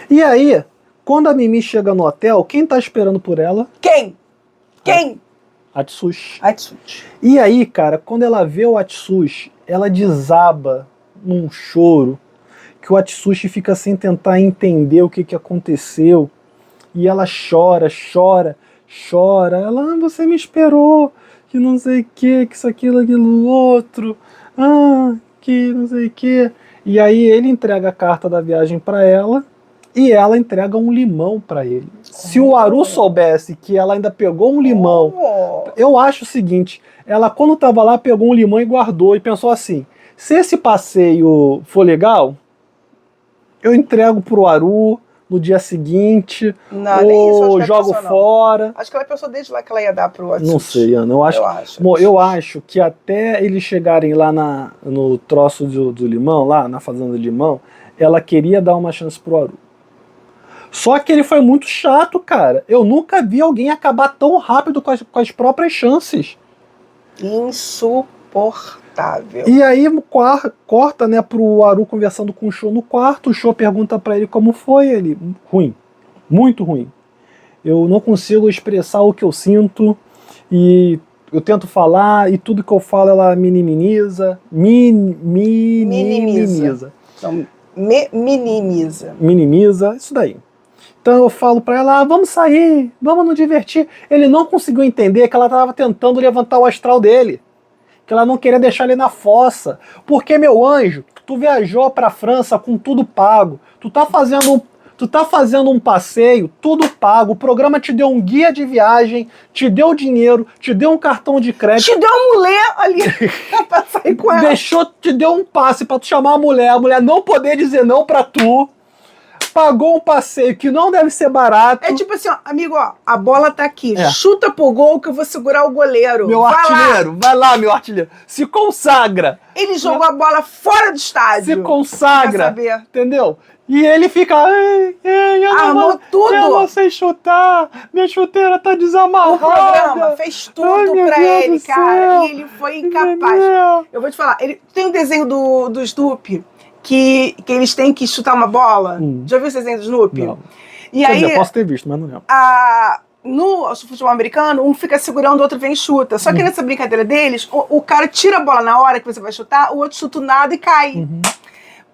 E aí, quando a Mimi chega no hotel, quem tá esperando por ela? Quem? Quem? Atsushi. Atsushi. E aí, cara, quando ela vê o Atsushi, ela desaba num choro, que o Atsushi fica sem tentar entender o que aconteceu, e ela chora, chora, chora. Ela, você me esperou, que não sei o que isso, aquilo, outro, que não sei o que. E aí ele entrega a carta da viagem pra ela, e ela entrega um limão pra ele. Se o Haru soubesse que ela ainda pegou um limão, eu acho o seguinte, ela quando tava lá pegou um limão e guardou e pensou assim, se esse passeio for legal, eu entrego pro Aru no dia seguinte, Não, nem isso, acho ou que jogo pensou, não. fora. Acho que ela pensou desde lá que ela ia dar pro Atsushi. Não sei, Ana. Eu acho que até eles chegarem lá no troço do limão, lá na fazenda do limão, ela queria dar uma chance pro Aru. Só que ele foi muito chato, cara. Eu nunca vi alguém acabar tão rápido com as próprias chances. Insuportável. E aí corta, né, pro Aru conversando com o Sho no quarto. O Sho pergunta pra ele como foi. Ele, ruim. Muito ruim. Eu não consigo expressar o que eu sinto. E eu tento falar e tudo que eu falo ela minimiza. Minimiza. Então, minimiza. Minimiza, isso daí. Então eu falo pra ela, vamos sair, vamos nos divertir. Ele não conseguiu entender que ela estava tentando levantar o astral dele. Que ela não queria deixar ele na fossa. Porque, meu anjo, tu viajou pra França com tudo pago. Tu tá fazendo um passeio, tudo pago. O programa te deu um guia de viagem, te deu dinheiro, te deu um cartão de crédito. Te deu uma mulher ali pra sair com ela. Te deu um passe pra tu chamar a mulher não poder dizer não pra tu. Pagou um passeio que não deve ser barato. É tipo assim, ó, amigo, ó, a bola tá aqui. Chuta pro gol que eu vou segurar o goleiro. Vai lá, meu artilheiro. Se consagra. Ele jogou a bola fora do estádio. Se consagra. Entendeu? E ele fica. Armou tudo. Eu não sei chutar. Minha chuteira tá desamarrada. O programa fez tudo pra ele, cara. E ele foi incapaz. Eu vou te falar, tem um desenho do Snoopy. Que eles têm que chutar uma bola. Já viu esse desenho do Snoopy? Não. E aí, eu posso ter visto, mas não lembro. No futebol americano, um fica segurando, o outro vem e chuta. Só que nessa brincadeira deles, o cara tira a bola na hora que você vai chutar, o outro chuta o nada e cai.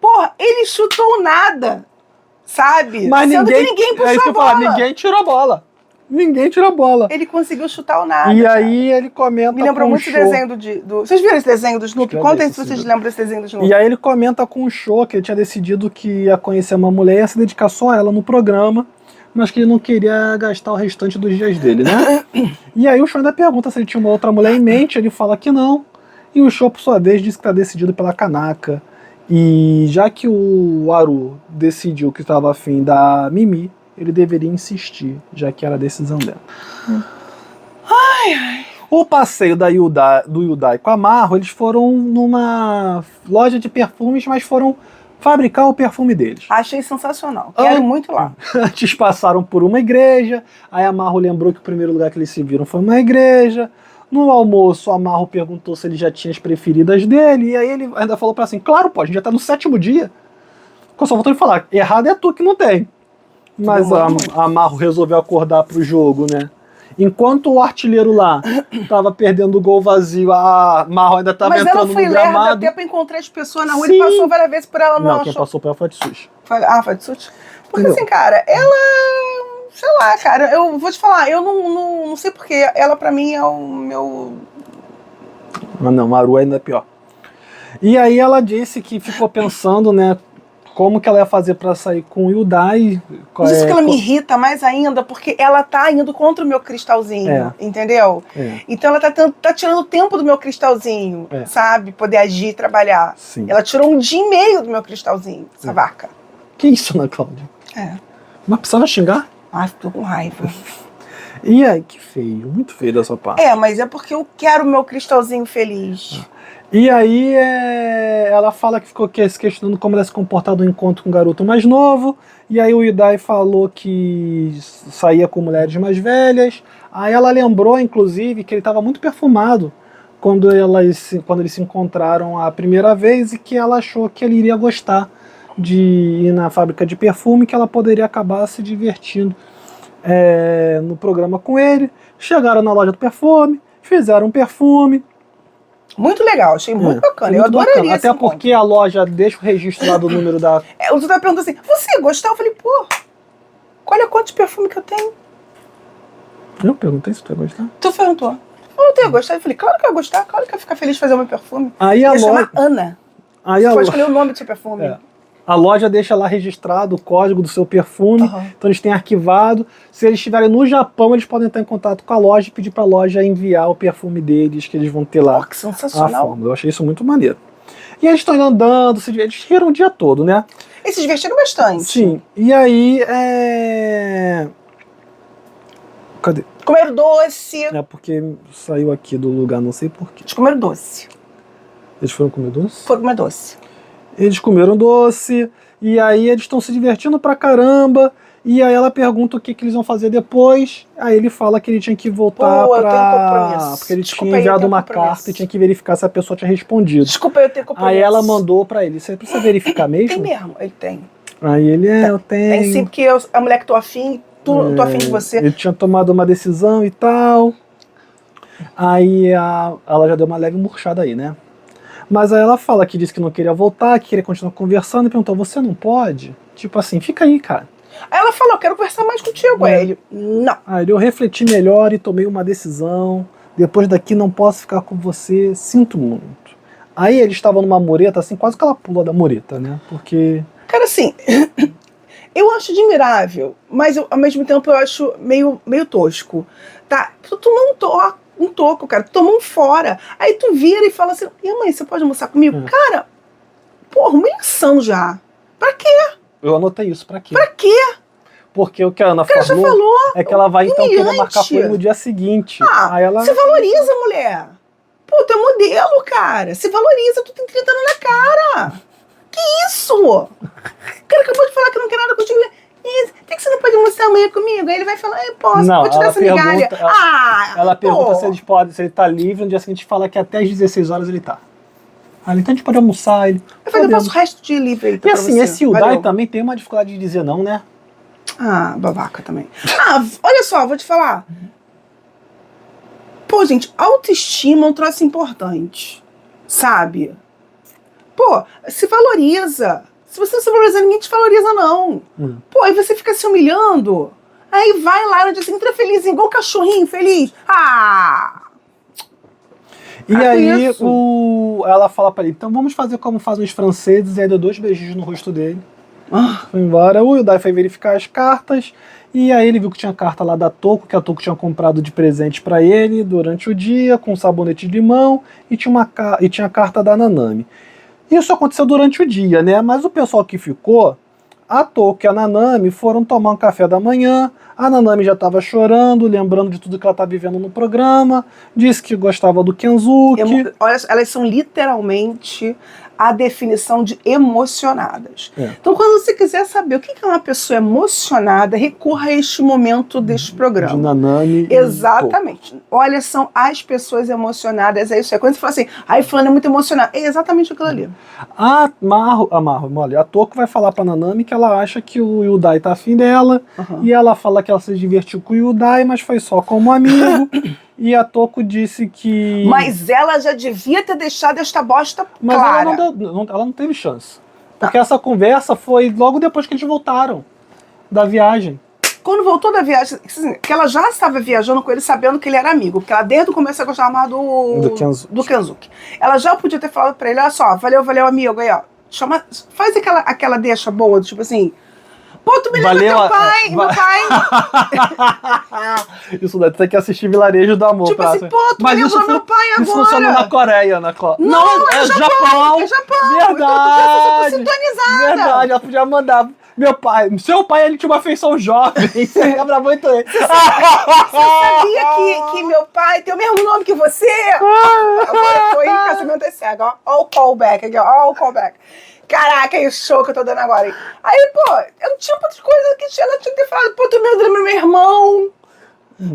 Porra, ele chutou nada, sabe? Mas sendo que ninguém puxou a bola. Ninguém tirou a bola. Ninguém tira a bola. Ele conseguiu chutar o nada. E cara. Aí ele comenta com o Sho. Me lembrou muito o desenho do... Vocês viram esse desenho do Snoopy? Contem se vocês lembram desse desenho do Snoopy. E aí ele comenta com o Sho que ele tinha decidido que ia conhecer uma mulher e ia se dedicar só a ela no programa, mas que ele não queria gastar o restante dos dias dele, né? E aí o Sho ainda pergunta se ele tinha uma outra mulher em mente, ele fala que não. E o Sho, por sua vez, diz que está decidido pela Kanaka. E já que o Aru decidiu que estava afim da Mimi, ele deveria insistir, já que era a decisão dela. O passeio do Yudai com a Marro, eles foram numa loja de perfumes, mas foram fabricar o perfume deles. Achei sensacional. Quero muito lá. Antes passaram por uma igreja, aí a Marro lembrou que o primeiro lugar que eles se viram foi uma igreja. No almoço, a Marro perguntou se ele já tinha as preferidas dele, e aí ele ainda falou pra assim, claro, pô, a gente já tá no 7º dia. Ficou só voltando a falar, errado é tu que não tem. Mas a Marro resolveu acordar pro jogo, né? Enquanto o artilheiro lá tava perdendo o gol vazio, a Marro ainda tava entrando no gramado. Mas ela foi lerda até pra encontrar as pessoas na rua. Ele passou várias vezes por ela. Não, quem passou por ela foi a Atsushi. Foi a Atsushi? Porque assim, cara, ela... Sei lá, cara, eu vou te falar, eu não sei porquê. Ela pra mim é o meu... Ah, não, Maru ainda é pior. E aí ela disse que ficou pensando, né, como que ela ia fazer pra sair com o Yudai. Mas isso que ela me irrita mais ainda, porque ela tá indo contra o meu cristalzinho, entendeu? Então ela tá tirando o tempo do meu cristalzinho, sabe? Poder agir, trabalhar. Sim. Ela tirou 1 dia e meio do meu cristalzinho, essa vaca. Que isso, Ana Cláudia? Mas precisava xingar? Ai, tô com raiva. E aí, que feio, muito feio da sua parte. Mas é porque eu quero o meu cristalzinho feliz. E aí ela fala que ficou se questionando como ela se comportar no encontro com um garoto mais novo. E aí o Yudai falou que saía com mulheres mais velhas. Aí ela lembrou, inclusive, que ele estava muito perfumado quando eles se encontraram a primeira vez e que ela achou que ele iria gostar de ir na fábrica de perfume, que ela poderia acabar se divertindo no programa com ele. Chegaram na loja do perfume, fizeram um perfume. Muito legal, achei muito bacana. Eu adoraria bacana. Até porque a loja deixa o registro lá do número da... O Dudu perguntou assim, você ia gostar? Eu falei, pô, olha quantos perfumes que eu tenho. Eu perguntei se tu ia gostar. Tu perguntou. Eu não ia gostar. Eu falei, claro que eu ia gostar, claro que eu ia ficar feliz de fazer o meu perfume. Aí a loja... chamar Ana. Aí você pode escolher o nome do seu perfume. A loja deixa lá registrado o código do seu perfume, então eles têm arquivado. Se eles estiverem no Japão, eles podem entrar em contato com a loja e pedir para a loja enviar o perfume deles, que eles vão ter lá. Que sensacional. Eu achei isso muito maneiro. E eles estão andando, eles riram o dia todo, né? Eles se divertiram bastante. Sim. E aí, Cadê? Comeram doce. É porque saiu aqui do lugar, não sei porquê. Eles comeram doce. Eles foram comer doce? Foram comer doce. Eles comeram doce, e aí eles estão se divertindo pra caramba, e aí ela pergunta o que eles vão fazer depois, aí ele fala que ele tinha que voltar eu tenho compromisso. porque ele Desculpa tinha aí, eu enviado tenho uma compromisso. carta e tinha que verificar se a pessoa tinha respondido. Desculpa, eu tenho compromisso. Aí ela mandou pra ele, você precisa verificar mesmo? Tem mesmo, ele tem. Aí ele, eu tenho. Tem sim, porque a mulher que tô afim, tô afim de você. Ele tinha tomado uma decisão e tal. Aí ela já deu uma leve murchada aí, né? Mas aí ela fala que disse que não queria voltar, que queria continuar conversando, e perguntou, você não pode? Tipo assim, fica aí, cara. Aí ela falou, eu quero conversar mais contigo. Aí ele, não. Aí eu refleti melhor e tomei uma decisão. Depois daqui não posso ficar com você, sinto muito. Aí eles estavam numa mureta, assim, quase que ela pula da mureta, né? Porque... Cara, assim, eu acho admirável, mas ao mesmo tempo eu acho meio tosco. Tá? Tu não um toco, cara. Tu tomou um fora. Aí tu vira e fala assim, e mãe, você pode almoçar comigo? Cara, porra, humilhação já. Pra quê? Eu anotei isso, pra quê? Pra quê? Porque o que a Ana já falou, é que ela vai então querer humilhante. marcar com ele no dia seguinte. Aí ela... Se valoriza, mulher. Pô, tu é modelo, cara. Se valoriza, tu tem 30 anos na cara. Que isso? O cara acabou de falar que não quer nada contigo. Tem que você não pode almoçar amanhã comigo? Aí ele vai falar, eu posso, não, vou te dar essa migalha. Ela pergunta se ele tá livre, no dia seguinte fala que até às 16 horas ele tá. Aí então a gente pode almoçar. Ele, eu passo o resto de livre aí. E assim, esse Hyundai também tem uma dificuldade de dizer não, né? Babaca também. Olha só, vou te falar. Pô, gente, autoestima é um troço importante. Sabe? Pô, se valoriza. Se você não se valoriza, ninguém te valoriza, não. Pô, aí você fica se humilhando. Aí vai lá no dia seguinte, feliz, igual cachorrinho feliz. E aí ela fala pra ele, então vamos fazer como fazem os franceses, e aí deu 2 beijinhos no rosto dele. Foi embora. O Hyundai foi verificar as cartas, e aí ele viu que tinha carta lá da Toko, que a Toko tinha comprado de presente pra ele durante o dia, com sabonete de limão, e tinha a carta da Nanami. Isso aconteceu durante o dia, né? Mas o pessoal que ficou, a Toko e a Nanami foram tomar um café da manhã. A Nanami já estava chorando, lembrando de tudo que ela estava vivendo no programa. Disse que gostava do Kensuke. Olha, elas são literalmente a definição de emocionadas. Então, quando você quiser saber o que é uma pessoa emocionada, recorra a este momento deste programa. De Nanami. Exatamente. Olha, são as pessoas emocionadas. É isso aí. Quando você fala assim, fulano é muito emocionado. É exatamente aquilo ali. A Toko vai falar pra Nanami que ela acha que o Hyundai tá afim dela. E ela fala que ela se divertiu com o Hyundai, mas foi só como amigo. E a Toko disse que... Mas ela já devia ter deixado esta bosta clara. Mas ela não teve chance. Porque essa conversa foi logo depois que eles voltaram da viagem. Quando voltou da viagem, que ela já estava viajando com ele sabendo que ele era amigo. Porque ela desde o começo gostava mais do Kensuke. Ela já podia ter falado pra ele, olha só, valeu amigo, aí ó. Faz aquela deixa boa, tipo assim... Pô, tu me lembra teu pai, meu pai. Isso deve ter que assistir Vilarejo do Amor. Tipo assim, pô, tu me lembra meu pai agora. Isso funciona na Coreia, Não, é Japão. É Japão. Verdade. Então, sintonizada. Verdade, ela podia mandar. Seu pai, ele tinha uma feição jovem. Você lembra muito ele. Você sabia que meu pai tem o mesmo nome que você? Agora foi em casamento é cego, ó. Ó o callback aqui, ó o callback. Caraca, que show que eu tô dando agora. Aí, pô, eu tinha outras coisas que ela tinha que ter falado. Pô, tu me lembra meu irmão.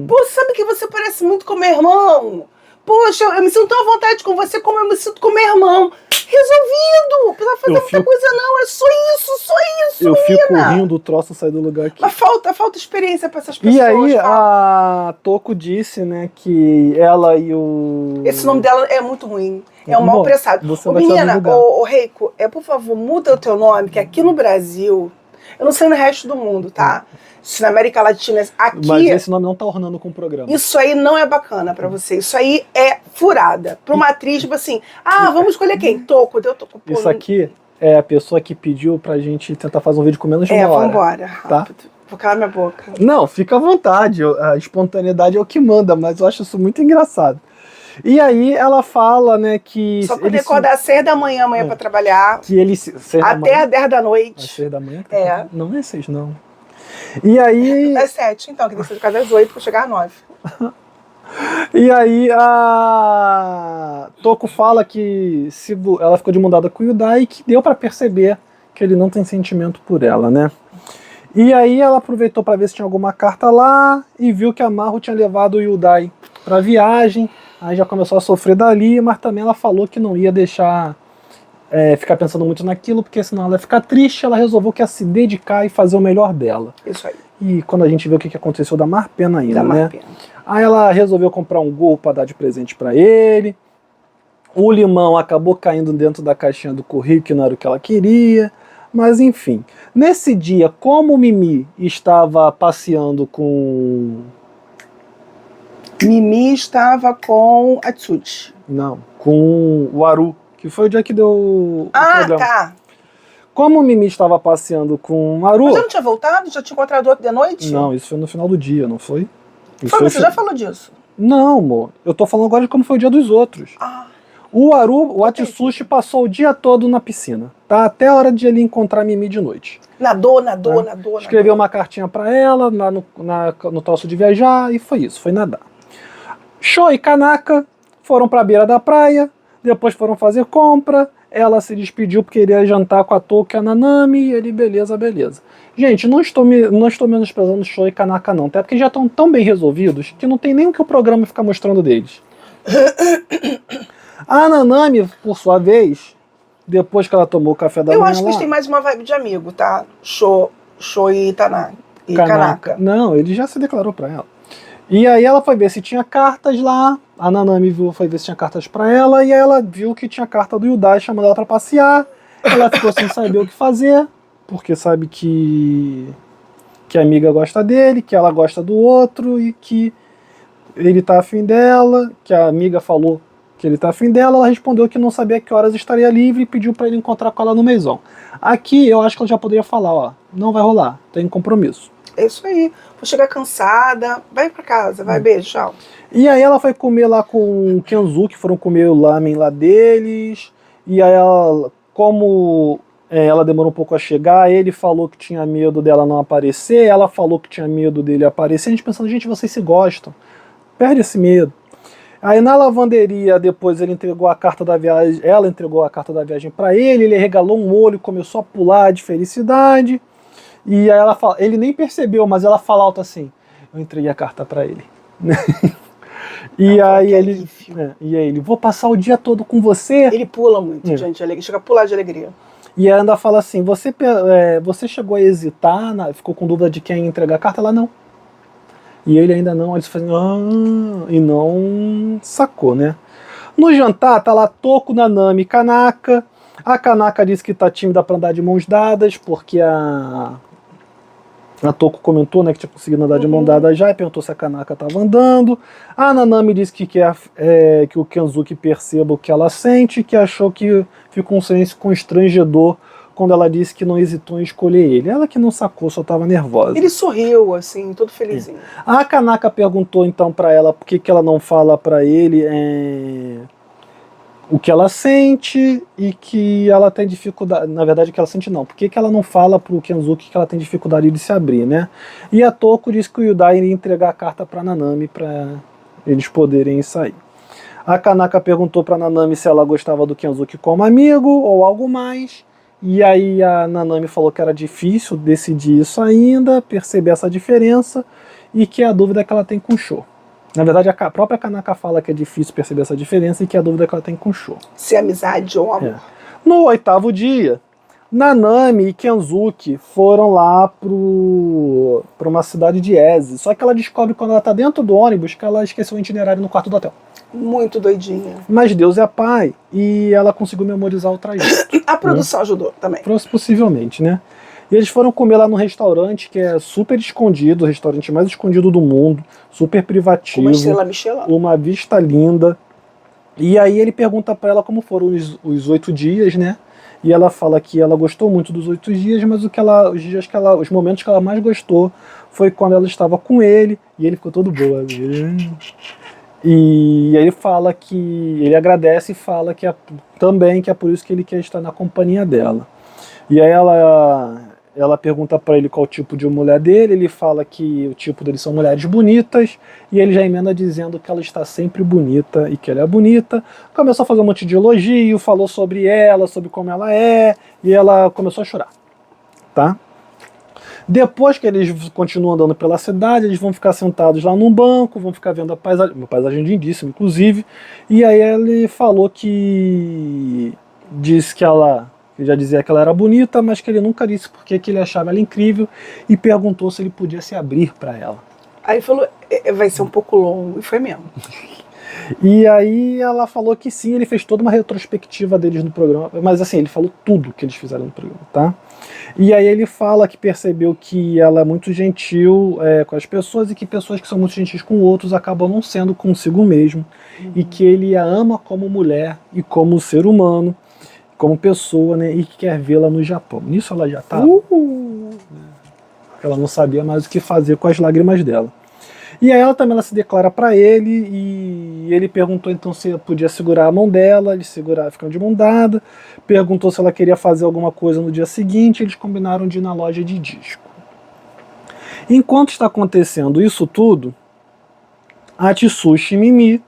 Pô, sabe que você parece muito com meu irmão? Poxa, eu me sinto tão à vontade com você como eu me sinto com meu irmão. Resolvido! Não precisa fazer muita coisa não, é só isso, Eu fico rindo, o troço sai do lugar aqui. Mas falta experiência pra essas pessoas. E aí a Toko disse, né, que ela e o... Esse nome dela é muito ruim. É um mal apressado. Menina, Reiko, por favor, muda o teu nome, que aqui no Brasil, eu não sei no resto do mundo, tá? Se na América Latina, aqui... Mas esse nome não tá ornando com o programa. Isso aí não é bacana pra você. Isso aí é furada. Pra uma atriz, tipo assim, vamos escolher quem? Toko. Isso aqui é a pessoa que pediu pra gente tentar fazer um vídeo com menos de uma hora. Vambora. Tá? Rápido. Vou calar minha boca. Não, fica à vontade. A espontaneidade é o que manda, mas eu acho isso muito engraçado. E aí ela fala, né, que... Só poder acordar às 6 da manhã amanhã pra trabalhar. Que ele... Até às 10 da noite. Às 6 da manhã? É. Não é 6, não. E aí... É 7, então, que tem que sair de casa às 8 pra chegar às 9. E aí a Toko fala que ela ficou de mão dada com o Yudai e que deu pra perceber que ele não tem sentimento por ela, né? E aí ela aproveitou para ver se tinha alguma carta lá e viu que a Maru tinha levado o Yudai pra viagem. Aí já começou a sofrer dali, mas também ela falou que não ia deixar ficar pensando muito naquilo, porque senão ela ia ficar triste. Ela resolveu que ia se dedicar e fazer o melhor dela. Isso aí. E quando a gente vê o que aconteceu da Marpena ainda, Da né? Marpena. Aí ela resolveu comprar um Gol para dar de presente para ele. O limão acabou caindo dentro da caixinha do correio, que não era o que ela queria. Mas enfim, nesse dia, como o Mimi estava passeando com... Mimi estava com a Tsuchi. Não, com o Aru, que foi o dia que deu o problema. Tá. Como o Mimi estava passeando com o Aru... Mas eu não tinha voltado? Já tinha encontrado outro de noite? Não, isso foi no final do dia, não foi? Mas você já falou disso? Não, amor. Eu tô falando agora de como foi o dia dos outros. O Aru, o Atsushi, passou o dia todo na piscina. Tá? Até a hora de ele encontrar a Mimi de noite. Nadou. Escreveu uma cartinha pra ela no troço de viajar e foi isso, foi nadar. Sho e Kanaka foram pra beira da praia, depois foram fazer compra, ela se despediu porque iria jantar com a Toko e a Nanami, e ele, beleza. Gente, não estou menosprezando Sho e Kanaka não, até porque já estão tão bem resolvidos que não tem nem o que o programa ficar mostrando deles. A Nanami, por sua vez, depois que ela tomou o café da manhã Eu acho que eles têm mais uma vibe de amigo, tá? Sho e Kanaka. Não, ele já se declarou pra ela. E aí ela foi ver se tinha cartas lá, a Nanami foi ver se tinha cartas pra ela, e aí ela viu que tinha carta do Yudai chamando ela pra passear. Ela ficou sem saber o que fazer, porque sabe que a amiga gosta dele, que ela gosta do outro, e que ele tá afim dela, que a amiga falou que ele tá afim dela. Ela respondeu que não sabia que horas estaria livre e pediu pra ele encontrar com ela no Maison. Aqui eu acho que ela já poderia falar, ó, não vai rolar, tem compromisso. É isso aí. Vou chegar cansada, vai pra casa, vai, beijo, tchau. E aí ela foi comer lá com o Kenzuki, foram comer o lamen lá deles, e aí ela, como ela demorou um pouco a chegar, ele falou que tinha medo dela não aparecer, ela falou que tinha medo dele aparecer, a gente pensando, gente, vocês se gostam, perde esse medo. Aí na lavanderia, depois ele entregou a carta da viagem, ela entregou a carta da viagem pra ele regalou um olho, começou a pular de felicidade. E aí ele nem percebeu, mas ela fala alto assim, eu entreguei a carta pra ele. E aí ele, vou passar o dia todo com você. Ele pula muito, gente, chega a pular de alegria. E aí ainda fala assim, você chegou a hesitar, ficou com dúvida de quem ia entregar a carta? Ela não. E ele ainda não, eles fazem, e não sacou, né? No jantar, tá lá Toko, Nanami e Kanaka. A Kanaka disse que tá tímida pra andar de mãos dadas, porque a Toko comentou, né, que tinha conseguido andar de mão dada já, e perguntou se a Kanaka estava andando. A Nanami disse que quer que o Kenzuki perceba o que ela sente, que achou que ficou um silêncio constrangedor quando ela disse que não hesitou em escolher ele. Ela que não sacou, só estava nervosa. Ele sorriu, assim, todo felizinho. A Kanaka perguntou então para ela por que ela não fala para ele o que ela sente e que ela tem dificuldade, na verdade que ela sente não, por que ela não fala pro Kenzuki que ela tem dificuldade de se abrir, né? E a Toko disse que o Yudai iria entregar a carta pra Nanami para eles poderem sair. A Kanaka perguntou pra Nanami se ela gostava do Kenzuki como amigo ou algo mais, e aí a Nanami falou que era difícil decidir isso ainda, perceber essa diferença, e que a dúvida que ela tem com o Sho. Na verdade, a própria Kanaka fala que é difícil perceber essa diferença e que é a dúvida que ela tem com o Sho. Se é amizade ou amor. No 8º dia, Nanami e Kenzuki foram lá pra uma cidade de Eze. Só que ela descobre quando ela tá dentro do ônibus que ela esqueceu o itinerário no quarto do hotel. Muito doidinha. Mas Deus é pai e ela conseguiu memorizar o trajeto. A produção ajudou também. Possivelmente, né? E eles foram comer lá num restaurante que é super escondido, o restaurante mais escondido do mundo, super privativo. Uma estrela Michelin. Uma vista linda. E aí ele pergunta pra ela como foram os 8 dias, né? E ela fala que ela gostou muito dos 8 dias, mas os momentos que ela mais gostou foi quando ela estava com ele, e ele ficou todo boa. E aí ele fala que ele agradece e fala que também que é por isso que ele quer estar na companhia dela. E aí ela pergunta para ele qual o tipo de mulher dele, ele fala que o tipo dele são mulheres bonitas, e ele já emenda dizendo que ela está sempre bonita e que ela é bonita. Começou a fazer um monte de elogio, falou sobre ela, sobre como ela é, e ela começou a chorar, tá? Depois que eles continuam andando pela cidade, eles vão ficar sentados lá num banco, vão ficar vendo uma paisagem lindíssima, inclusive. E aí ele falou que disse que ele já dizia que ela era bonita, mas que ele nunca disse porque que ele achava ela incrível e perguntou se ele podia se abrir para ela. Aí falou, vai ser um pouco longo, e foi mesmo. E aí ela falou que sim, ele fez toda uma retrospectiva deles no programa, mas assim, ele falou tudo que eles fizeram no programa, tá? E aí ele fala que percebeu que ela é muito gentil com as pessoas e que pessoas que são muito gentis com outros acabam não sendo consigo mesmo, e que ele a ama como mulher e como ser humano, como pessoa, né, e que quer vê-la no Japão. Nisso ela já tá... Ela não sabia mais o que fazer com as lágrimas dela. E aí ela se declara para ele, e ele perguntou então se podia segurar a mão dela, eles ficam de mão dada, perguntou se ela queria fazer alguma coisa no dia seguinte, eles combinaram de ir na loja de disco. Enquanto está acontecendo isso tudo, a Atsushi e Mimi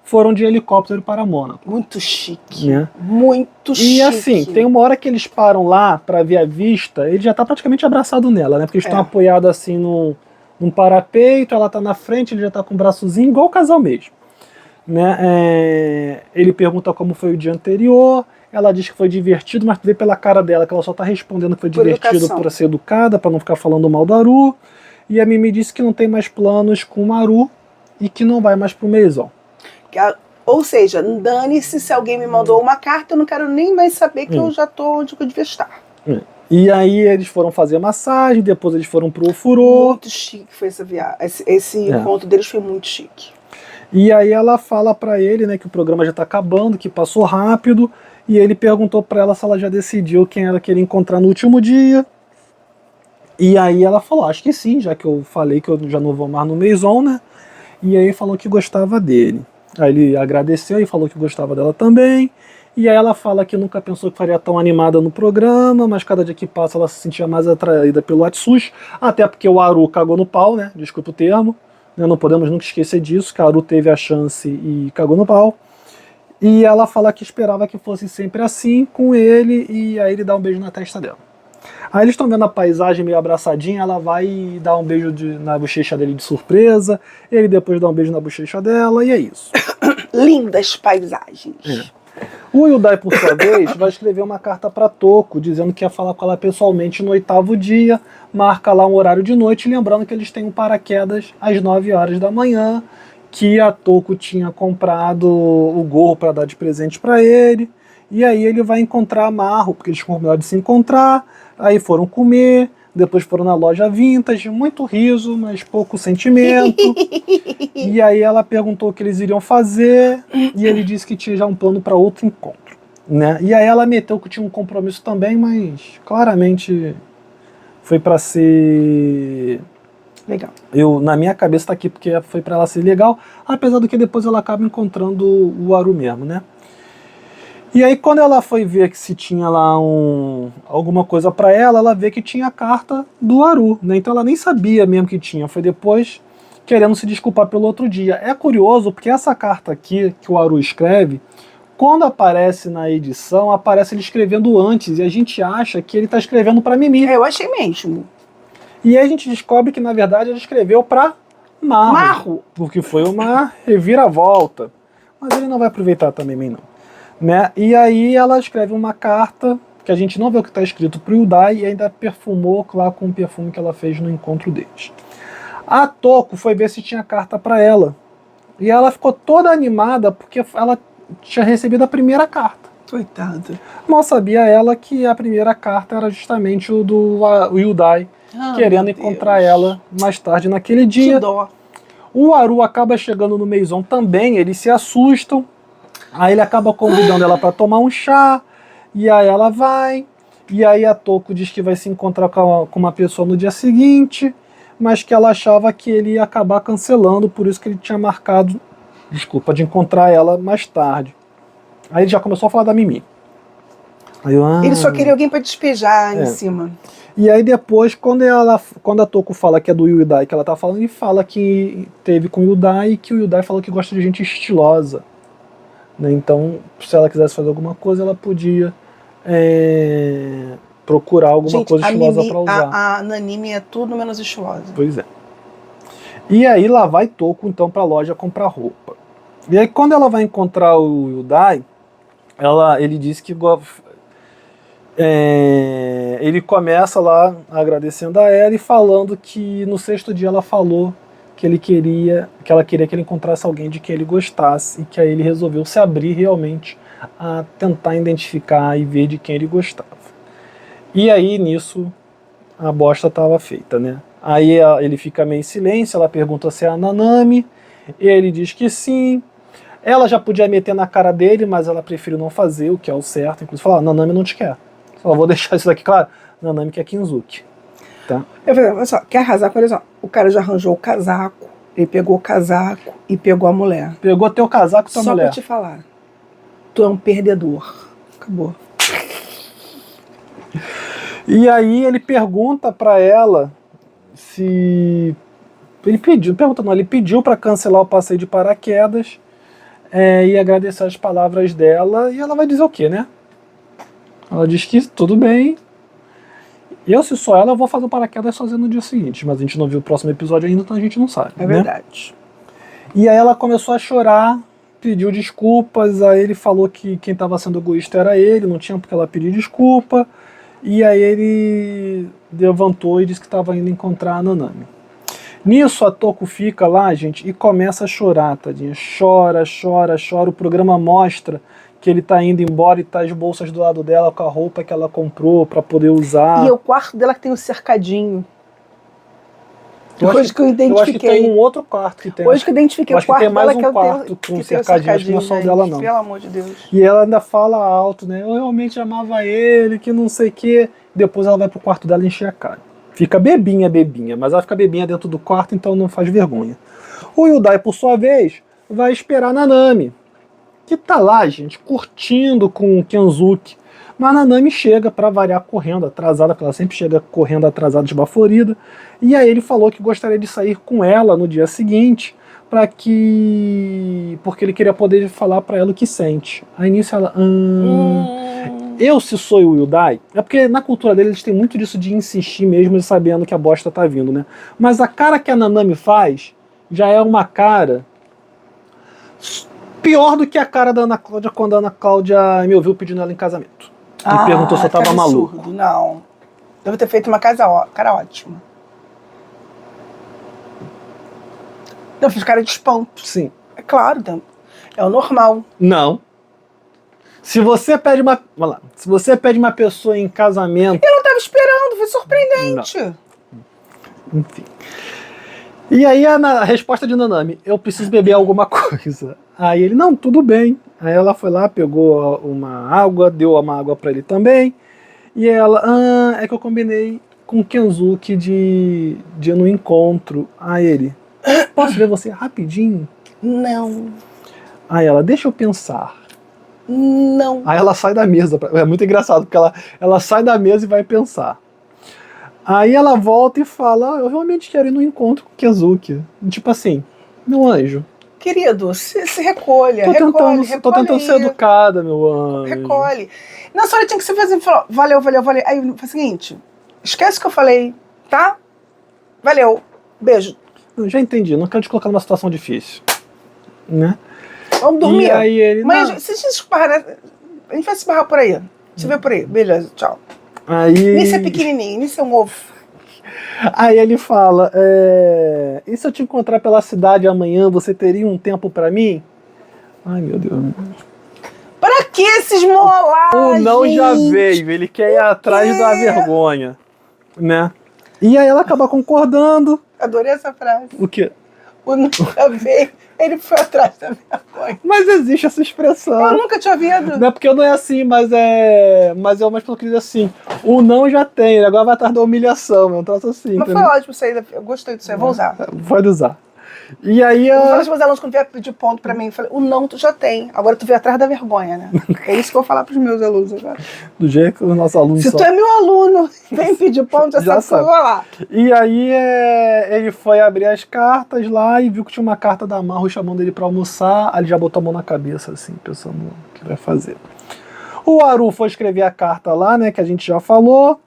foram de helicóptero para Mônaco. Muito chique. Né? Muito chique. E assim, tem uma hora que eles param lá para ver a vista, ele já tá praticamente abraçado nela, né? Porque eles estão apoiados assim num parapeito, ela tá na frente, ele já tá com o braçozinho, igual o casal mesmo. Né? Ele pergunta como foi o dia anterior, ela diz que foi divertido, mas vê pela cara dela que ela só tá respondendo que foi divertido por ser educada, para não ficar falando mal do Aru. E a Mimi disse que não tem mais planos com o Aru e que não vai mais pro Maison. Ou seja, dane-se se alguém me mandou uma carta, eu não quero nem mais saber que eu já tô onde eu devia estar. E aí eles foram fazer massagem, depois eles foram pro Ofurô. Muito chique foi essa viagem. Esse encontro deles foi muito chique. E aí ela fala pra ele, né, que o programa já tá acabando, que passou rápido, e ele perguntou pra ela se ela já decidiu quem ela queria encontrar no último dia. E aí ela falou, acho que sim, já que eu falei que eu já não vou mais no Maison, né? E aí falou que gostava dele. Aí ele agradeceu e falou que gostava dela também. E aí ela fala que nunca pensou que faria tão animada no programa, mas cada dia que passa ela se sentia mais atraída pelo Atsushi, até porque o Aru cagou no pau, né? Desculpa o termo. Né? Não podemos nunca esquecer disso, que a Aru teve a chance e cagou no pau. E ela fala que esperava que fosse sempre assim com ele, e aí ele dá um beijo na testa dela. Aí eles estão vendo a paisagem meio abraçadinha, ela vai e dá um beijo na bochecha dele de surpresa, ele depois dá um beijo na bochecha dela, e é isso. Lindas paisagens. O Hyundai, por sua vez, vai escrever uma carta para Toko, dizendo que ia falar com ela pessoalmente no 8º dia, marca lá um horário de noite, lembrando que eles têm um paraquedas às 9 horas da manhã, que a Toko tinha comprado o gorro para dar de presente para ele, e aí ele vai encontrar a Marro, porque eles combinaram de se encontrar, aí foram comer, depois foram na loja vintage, muito riso, mas pouco sentimento. E aí ela perguntou o que eles iriam fazer, e ele disse que tinha já um plano para outro encontro. Né? E aí ela meteu que tinha um compromisso também, mas claramente foi para ser legal. Na minha cabeça tá aqui porque foi para ela ser legal, apesar do que depois ela acaba encontrando o Aru mesmo, né? E aí quando ela foi ver que se tinha lá alguma coisa para ela vê que tinha a carta do Aru, né? Então ela nem sabia mesmo que tinha, foi depois querendo se desculpar pelo outro dia. É curioso porque essa carta aqui que o Aru escreve, quando aparece na edição, aparece ele escrevendo antes e a gente acha que ele está escrevendo para Mimi. Eu achei mesmo. E aí a gente descobre que na verdade ele escreveu para Marro, porque foi uma reviravolta. Mas ele não vai aproveitar também Mimi não. Né? E aí ela escreve uma carta que a gente não vê o que está escrito pro Hyundai e ainda perfumou lá com o perfume que ela fez no encontro deles. A Toko foi ver se tinha carta para ela e ela ficou toda animada porque ela tinha recebido a primeira carta. Coitada. Mal sabia ela que a primeira carta era justamente o do Hyundai querendo encontrar ela mais tarde naquele dia. Que dó. O Aru acaba chegando no Maison também, eles se assustam. Aí ele acaba convidando ela para tomar um chá, e aí ela vai, e aí a Toko diz que vai se encontrar com uma pessoa no dia seguinte, mas que ela achava que ele ia acabar cancelando, por isso que ele tinha marcado Desculpa, de encontrar ela mais tarde. Aí ele já começou a falar da Mimi. Aí eu, Ele só queria alguém pra despejar em cima. E aí depois, quando a Toko fala que é do Yudai que ela tá falando, ele fala que teve com o Yudai e que o Yudai falou que gosta de gente estilosa. Né? Então, se ela quisesse fazer alguma coisa, ela podia procurar alguma coisa estilosa pra usar. A Nanime é tudo menos estilosa. Pois é. E aí lá vai Toko então pra loja comprar roupa. E aí quando ela vai encontrar o Yudai, ele diz que ele começa lá agradecendo a ela e falando que no 6º dia ela falou que ela queria que ele encontrasse alguém de quem ele gostasse, e que aí ele resolveu se abrir realmente a tentar identificar e ver de quem ele gostava. E aí nisso a bosta estava feita, né? Aí ele fica meio em silêncio, ela pergunta se é a Nanami, ele diz que sim. Ela já podia meter na cara dele, mas ela preferiu não fazer, o que é o certo. Inclusive falar, Nanami não te quer. Só vou deixar isso daqui claro, Nanami quer Kinzuki. Tá? Eu falei, olha só, quer arrasar com ele? O cara já arranjou o casaco, ele pegou o casaco e pegou a mulher. Pegou teu casaco e tua mulher. Só pra te falar, tu é um perdedor. Acabou. E aí ele pergunta pra ela se... Ele pediu pra cancelar o passeio de paraquedas e agradecer as palavras dela, e ela vai dizer o quê, né? Ela diz que tudo bem. Se sou ela, eu vou fazer o paraquedas sozinha no dia seguinte, mas a gente não viu o próximo episódio ainda, então a gente não sabe. É verdade. E aí ela começou a chorar, pediu desculpas, aí ele falou que quem estava sendo egoísta era ele, não tinha porque ela pedir desculpa, e aí ele levantou e disse que estava indo encontrar a Nanami. Nisso a Toko fica lá, gente, e começa a chorar, tadinha. Chora, chora, chora. O programa mostra que ele tá indo embora e tá as bolsas do lado dela com a roupa que ela comprou pra poder usar. E é o quarto dela que tem um cercadinho. Hoje que eu identifiquei. Eu acho que tem um outro quarto que tem. Hoje que eu identifiquei o quarto dela que tem mais um quarto com cercadinho, acho que não é só o dela não. Pelo amor de Deus. E ela ainda fala alto, né? Eu realmente amava ele, que não sei o quê. Depois ela vai pro quarto dela encher a cara. Fica bebinha, mas ela fica bebinha dentro do quarto, então não faz vergonha. O Yudai, por sua vez, vai esperar a Nanami, que tá lá, gente, curtindo com o Kenzuki. Mas a Nanami chega, pra variar, correndo atrasada, porque ela sempre chega correndo atrasada, esbaforida. E aí ele falou que gostaria de sair com ela no dia seguinte, porque ele queria poder falar pra ela o que sente. Aí nisso ela... Eu, se sou o Yudai, é porque na cultura dele eles têm muito disso de insistir mesmo sabendo que a bosta tá vindo, né? Mas a cara que a Nanami faz já é uma cara pior do que a cara da Ana Cláudia quando a Ana Cláudia me ouviu pedindo ela em casamento. E perguntou se eu tava maluco. Não. Deve ter feito uma cara ótima. Eu fiz cara de espanto. Sim. É claro, é o normal. Não. Se você pede uma pessoa em casamento... Eu não tava esperando, foi surpreendente. Não. Enfim. E aí a resposta de Nanami, eu preciso beber alguma coisa. Aí ele, não, tudo bem. Aí ela foi lá, pegou uma água, deu uma água pra ele também. E ela, é que eu combinei com o Kenzuki de ir no encontro. Aí ele, posso ver você rapidinho? Não. Aí ela, deixa eu pensar. Não. Aí ela sai da mesa. É muito engraçado, porque ela sai da mesa e vai pensar. Aí ela volta e fala, eu realmente quero ir no encontro com o Kenzuki. Tipo assim, meu anjo. Querido, se recolha. Tô tentando ser educada, meu anjo. Recolhe. Não, só ele tinha que se fazer, falou, valeu. Aí foi o seguinte, esquece o que eu falei, tá? Valeu, beijo. Eu já entendi, não quero te colocar numa situação difícil. Né? Vamos dormir. E aí ele... Mas se a gente esbarrar, a gente vai se esbarrar por aí. Se vê por aí. Beleza, tchau. Aí... Nisso é pequenininho, nisso é um ovo. Aí ele fala, e se eu te encontrar pela cidade amanhã, você teria um tempo pra mim? Ai, meu Deus. Pra que esses molar, O não gente? já veio, ele quer ir atrás da vergonha, né? E aí ela acaba concordando. Adorei essa frase. O quê? O não já veio, ele foi atrás da vergonha. Mas existe essa expressão. Eu nunca tinha ouvido. Não é porque não é assim, mas é mais pelo que diz assim. O não já tem, agora vai atrás da humilhação, é um troço assim. Mas foi ótimo isso aí, eu gostei disso aí, vou usar. Pode usar. E aí Eu falo para os meus alunos quando vier pedir ponto para mim, eu falei, o não tu já tem, agora tu vem atrás da vergonha, né? É isso que eu vou falar para os meus alunos agora. Do jeito que os nossos alunos Se tu é meu aluno, vem pedir ponto, já sabe que eu vou lá. E aí ele foi abrir as cartas lá e viu que tinha uma carta da Marro chamando ele para almoçar, aí ele já botou a mão na cabeça, assim, pensando o que vai fazer. O Aru foi escrever a carta lá, né, que a gente já falou,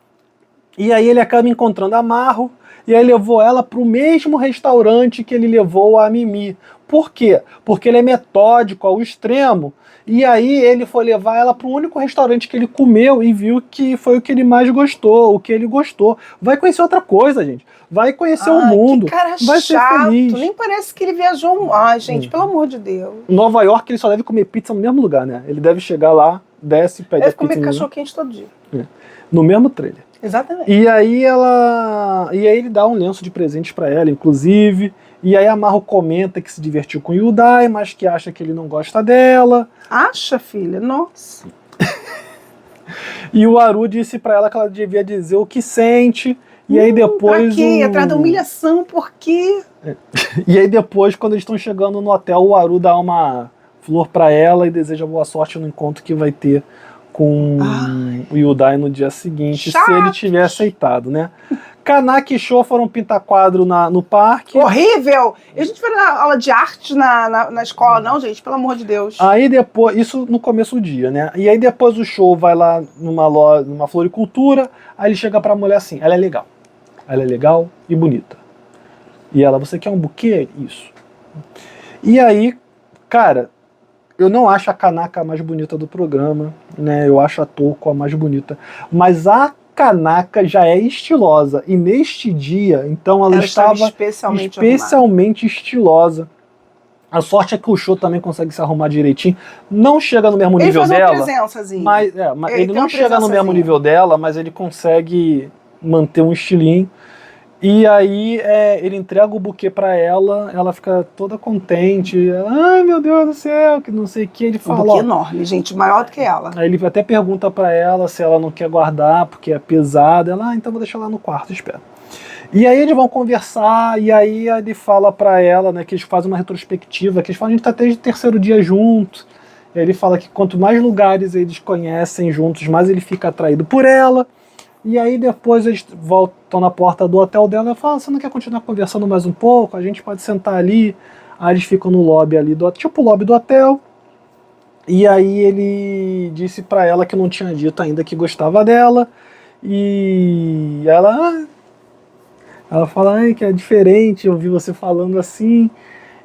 e aí ele acaba encontrando a Marro, e aí levou ela para o mesmo restaurante que ele levou a Mimi. Por quê? Porque ele é metódico ao extremo, e aí ele foi levar ela para o único restaurante que ele comeu e viu que foi o que ele mais gostou, o que ele gostou. Vai conhecer outra coisa, gente. Vai conhecer o mundo. Que cara vai chato. ser feliz. Nem parece que ele viajou. Ai, gente, pelo amor de Deus. Em Nova York ele só deve comer pizza no mesmo lugar, né? Ele deve chegar lá, desce e pede a pizza. Deve comer cachorro-quente todo dia. No mesmo trailer. Exatamente. E aí ele dá um lenço de presentes para ela, inclusive. E aí a Marro comenta que se divertiu com o Yudai, mas que acha que ele não gosta dela. Acha, filha? Nossa. E o Aru disse para ela que ela devia dizer o que sente. E aí depois. Pra quê? Atrás da humilhação, por quê? E aí depois, quando eles estão chegando no hotel, o Aru dá uma flor para ela e deseja boa sorte no encontro que vai ter com o Yudai no dia seguinte, Chato. se ele tiver aceitado, né? Kanaki e Sho foram pintar quadro no parque. Horrível! E a gente foi na aula de arte na escola, não, gente? Pelo amor de Deus. Aí depois, isso no começo do dia, né? E aí depois o Sho vai lá numa loja, numa floricultura, aí ele chega pra mulher assim, ela é legal. Ela é legal e bonita. E ela, você quer um buquê? Isso. E aí, cara, eu não acho a Kanaka a mais bonita do programa, né? Eu acho a Toko a mais bonita. Mas a Kanaka já é estilosa. E neste dia, então, ela estava especialmente estilosa. A sorte é que o Sho também consegue se arrumar direitinho. Não chega no mesmo nível dela. Mas ele não chega no mesmo nível dela, mas ele consegue manter um estilinho. E aí ele entrega o buquê pra ela fica toda contente. Ela, ai meu Deus do céu, que não sei o que. Ele fala. Um buquê enorme, gente, maior do que ela. Aí ele até pergunta pra ela se ela não quer guardar, porque é pesado. Ela, então vou deixar lá no quarto, espera. E aí eles vão conversar, e aí ele fala pra ela, né, que eles fazem uma retrospectiva, que eles falam, a gente tá desde o terceiro dia junto. E aí ele fala que quanto mais lugares eles conhecem juntos, mais ele fica atraído por ela. E aí depois eles voltam na porta do hotel dela e falam, você não quer continuar conversando mais um pouco? A gente pode sentar ali. Aí eles ficam no lobby ali, tipo o lobby do hotel. E aí ele disse pra ela que não tinha dito ainda que gostava dela. E ela fala, ai, que é diferente, eu ouvi você falando assim.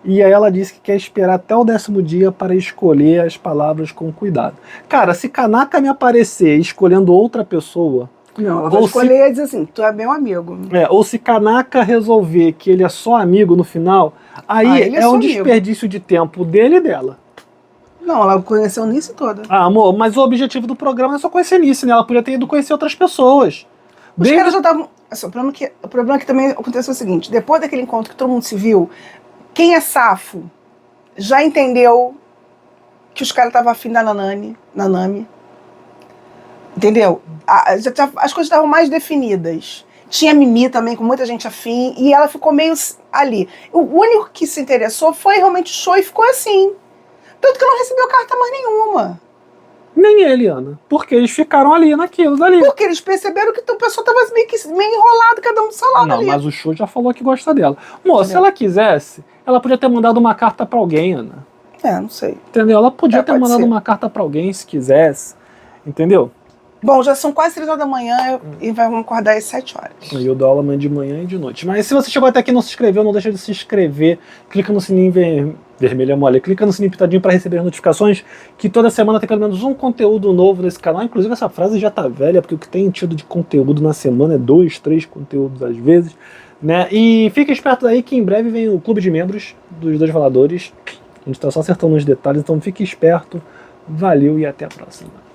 E aí ela disse que quer esperar até o 10º dia para escolher as palavras com cuidado. Cara, se Kanaka me aparecer escolhendo outra pessoa... Não, ela vai escolher e dizer assim, tu é meu amigo. Ou se Kanaka resolver que ele é só amigo no final, aí é um desperdício de tempo dele e dela. Não, ela conheceu a Nice toda. Ah, amor, mas o objetivo do programa não é só conhecer Nice, né? Ela podia ter ido conhecer outras pessoas. Os caras já estavam... O problema é que também aconteceu o seguinte, depois daquele encontro que todo mundo se viu, quem é safo já entendeu que os caras estavam afim da Nanami. Entendeu? As coisas estavam mais definidas. Tinha Mimi também, com muita gente afim, e ela ficou meio ali. O único que se interessou foi realmente o Sho e ficou assim. Tanto que não recebeu carta mais nenhuma. Nem ele, Ana. Porque eles ficaram ali naquilo dali. Porque eles perceberam que o pessoal estava meio enrolado, cada um do seu lado ali. Não, mas o Sho já falou que gosta dela. Moça, se ela quisesse, ela podia ter mandado uma carta pra alguém, Ana. Não sei. Entendeu? Ela podia ter mandado uma carta pra alguém se quisesse. Entendeu? Bom, já são quase 3 horas da manhã e vamos acordar às 7 horas. Eu dou aula amanhã de manhã e de noite. Mas se você chegou até aqui e não se inscreveu, não deixa de se inscrever. Clica no sininho vermelho, é mole. Clica no sininho pitadinho para receber as notificações, que toda semana tem pelo menos um conteúdo novo nesse canal. Inclusive essa frase já tá velha, porque o que tem tido de conteúdo na semana é 2, 3 conteúdos às vezes. Né? E fica esperto aí que em breve vem o clube de membros dos Dois Faladores. A gente tá só acertando os detalhes, então fique esperto. Valeu e até a próxima.